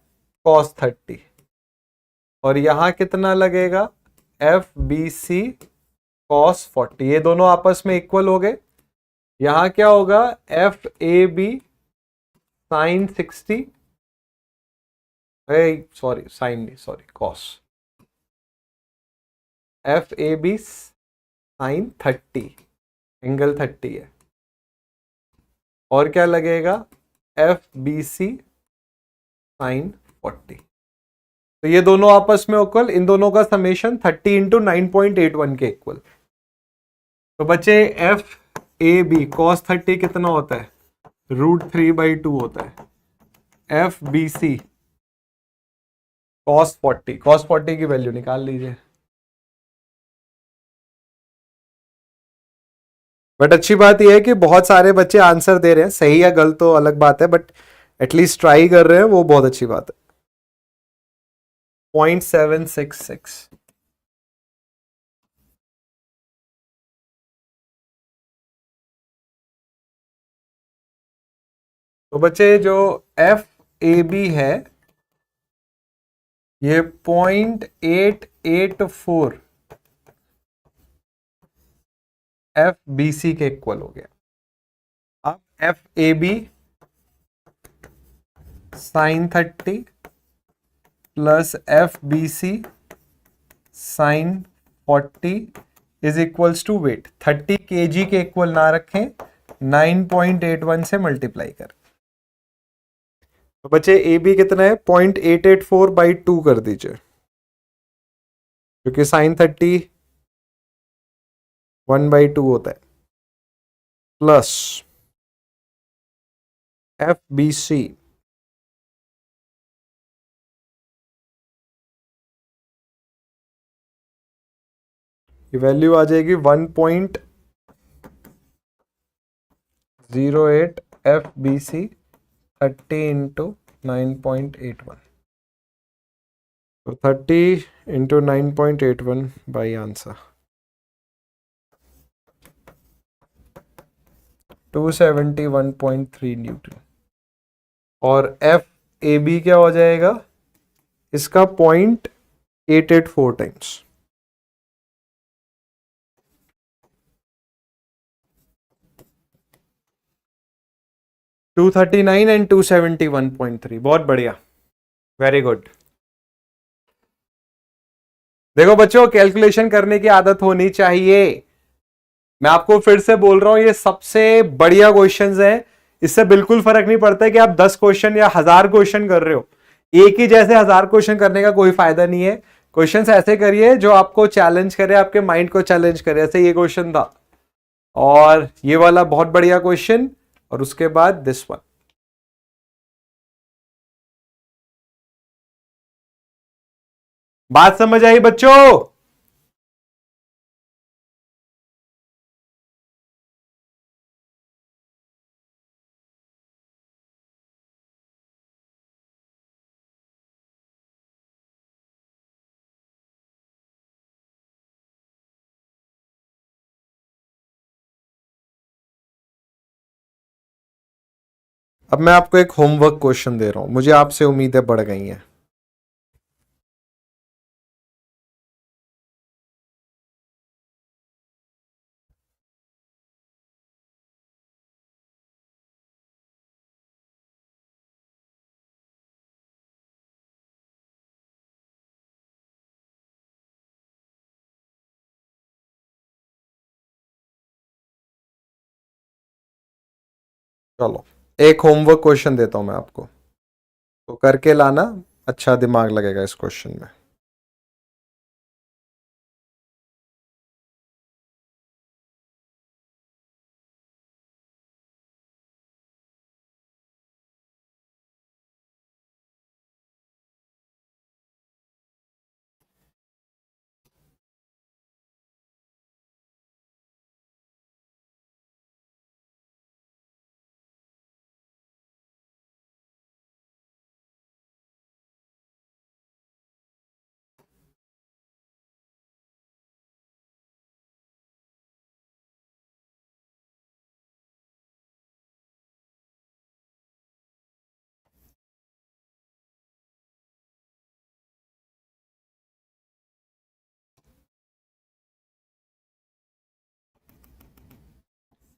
cos 30। और यहां कितना लगेगा? F B C cos 40। ये दोनों आपस में इक्वल हो गए। यहां क्या होगा? F A B sine 60, sorry sine नहीं, sorry cos. F A B sine 30, angle 30 है। और क्या लगेगा? F B C sine 40। तो ये दोनों आपस में इक्वल, इन दोनों का समेशन 30 इंटू 9.81 के इक्वल। तो बच्चे एफ ए बी कॉस 30 कितना होता है? √3/2 होता है। एफ बी सी cos 40 की वैल्यू निकाल लीजिए। बट अच्छी बात यह है कि बहुत सारे बच्चे आंसर दे रहे हैं, सही या गलत तो अलग बात है, बट एटलीस्ट ट्राई कर रहे हैं, वो बहुत अच्छी बात है। 0.766। तो बच्चे जो एफ ए बी है ये 0.884 एफ बी सी के इक्वल हो गया। अब F A B sine 30 plus F B C sine 40 is equals to weight 30 kg के इक्वल ना रखें, 9.81 से मल्टीप्लाई कर। तो बच्चे ए बी कितना है 0.884/2 कर दीजिए, क्योंकि साइन 30 1/2 होता है, plus F B C value आ जाएगी 1.08 एफ बी सी 30 इंटू 9.81, तो 30 इंटू 9.81 बाई आंसर 271.3 न्यूटन। और एफ ए बी क्या हो जाएगा इसका 0.884 टाइम्स। टू 239 एंड 271.3, बहुत बढ़िया, वेरी गुड। देखो बच्चों, कैलकुलेशन करने की आदत होनी चाहिए। मैं आपको फिर से बोल रहा हूं, ये सबसे बढ़िया क्वेश्चंस हैं। इससे बिल्कुल फर्क नहीं पड़ता है कि आप 10 क्वेश्चन या 1000 क्वेश्चन कर रहे हो। एक ही जैसे 1000 क्वेश्चन करने का कोई फायदा नहीं है। क्वेश्चंस ऐसे करिए जो आपको चैलेंज करे, आपके माइंड को चैलेंज करे। ऐसे ये क्वेश्चन था, और ये वाला बहुत बढ़िया क्वेश्चन, और उसके बाद दिस वन। बात समझ आई बच्चों? अब मैं आपको एक होमवर्क क्वेश्चन दे रहा हूं, मुझे आपसे उम्मीदें बढ़ गई हैं। चलो, एक होमवर्क क्वेश्चन देता हूं मैं आपको, तो करके लाना, अच्छा दिमाग लगेगा इस क्वेश्चन में।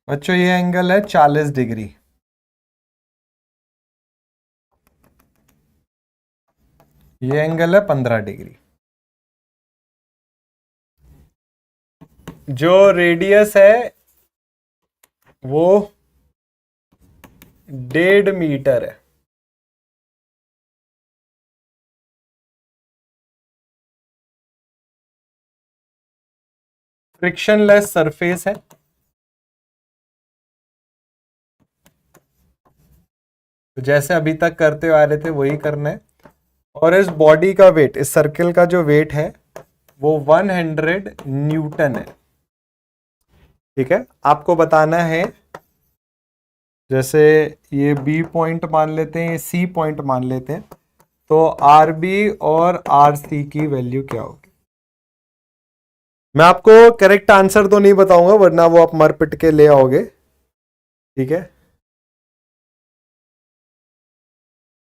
बच्चों, ये एंगल है 40 डिग्री, ये एंगल है 15 डिग्री। जो रेडियस है वो 1.5 मीटर है। फ्रिक्शनलेस सरफेस है, तो जैसे अभी तक करते आ रहे थे वही करना है। और इस बॉडी का वेट, इस सर्कल का जो वेट है वो 100 न्यूटन है। ठीक है, आपको बताना है, जैसे ये बी पॉइंट मान लेते हैं, ये सी पॉइंट मान लेते हैं, तो आर बी और आर सी की वैल्यू क्या होगी। मैं आपको करेक्ट आंसर तो नहीं बताऊंगा, वरना वो आप मर पिट के ले आओगे। ठीक है,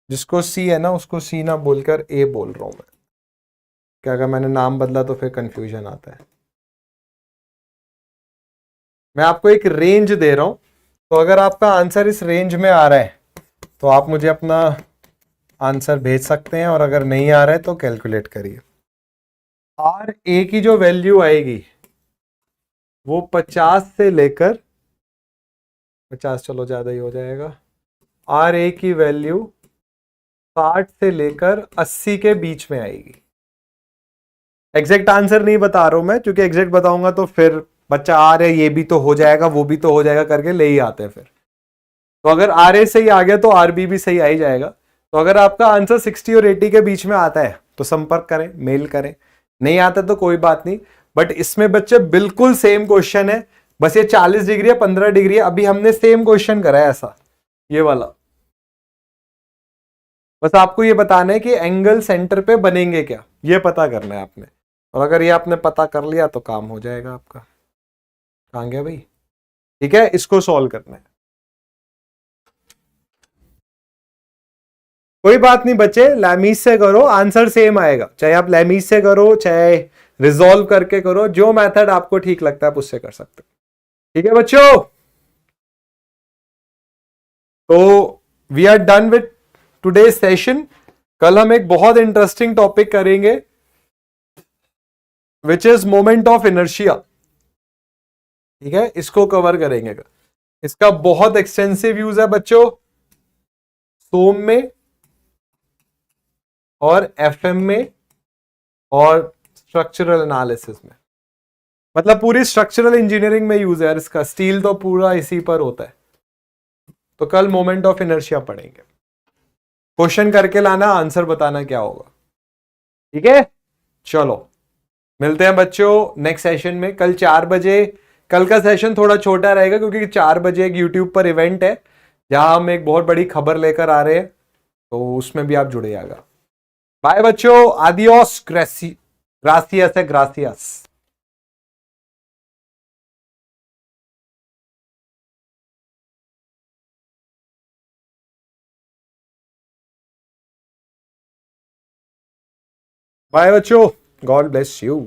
जिसको सी है ना उसको सी ना बोलकर ए बोल रहा हूं मैं, क्या अगर मैंने नाम बदला तो फिर कंफ्यूजन आता है। मैं आपको एक रेंज दे रहा हूं, तो अगर आपका आंसर इस रेंज में आ रहा है तो आप मुझे अपना आंसर भेज सकते हैं, और अगर नहीं आ रहा है तो कैलकुलेट करिए। आर ए की जो वैल्यू आएगी वो 50 से लेकर 50, चलो ज्यादा ही हो जाएगा। आर ए की वैल्यू 60 से लेकर 80 के बीच में आएगी। एग्जैक्ट आंसर नहीं बता रहा हूं मैं, क्योंकि एग्जैक्ट बताऊंगा तो फिर बच्चा आ रहे ये भी तो हो जाएगा वो भी तो हो जाएगा करके ले ही आते हैं फिर। तो अगर आर ए सही आ गया तो आर बी भी सही आ ही जाएगा। तो अगर आपका आंसर 60 और 80 के बीच में आता है तो संपर्क करें, मेल करें। नहीं आता तो कोई बात नहीं, बट इसमें बच्चे बिल्कुल सेम क्वेश्चन है, बस ये 40 डिग्री है 15 डिग्री है। अभी हमने सेम क्वेश्चन करा है ऐसा, ये वाला। बस आपको ये बताना है कि एंगल सेंटर पे बनेंगे क्या, ये पता करना है आपने। और अगर ये आपने पता कर लिया तो काम हो जाएगा आपका। कहां गया भाई? ठीक है, इसको सॉल्व करना है। कोई बात नहीं बच्चे, लैमीज से करो आंसर सेम आएगा, चाहे आप लैमीज से करो चाहे रिजॉल्व करके करो, जो मेथड आपको ठीक लगता है आप उससे कर सकते हो। ठीक है बच्चों, तो we are done with today session. कल हम एक बहुत इंटरेस्टिंग टॉपिक करेंगे which is moment of inertia. ठीक है, इसको कवर करेंगे। इसका बहुत एक्सटेंसिव यूज है बच्चों, सोम में और एफएम में और स्ट्रक्चरल एनालिसिस में। मतलब पूरी स्ट्रक्चरल इंजीनियरिंग में यूज है इसका, स्टील तो पूरा इसी पर होता है। तो कल मोमेंट ऑफ इनर्शिया पढ़ेंगे। क्वेश्चन करके लाना, आंसर बताना क्या होगा। ठीक है, चलो मिलते हैं बच्चों नेक्स्ट सेशन में कल 4 बजे। कल का सेशन थोड़ा छोटा रहेगा क्योंकि 4 बजे एक यूट्यूब पर इवेंट है जहां हम एक बहुत बड़ी खबर लेकर आ रहे हैं, तो उसमें भी आप जुड़े आएगा। बाय बच्चों, आदियोस, ग्रासियस है, ग्रासियस। बाय बच्चों, गॉड ब्लेस यू।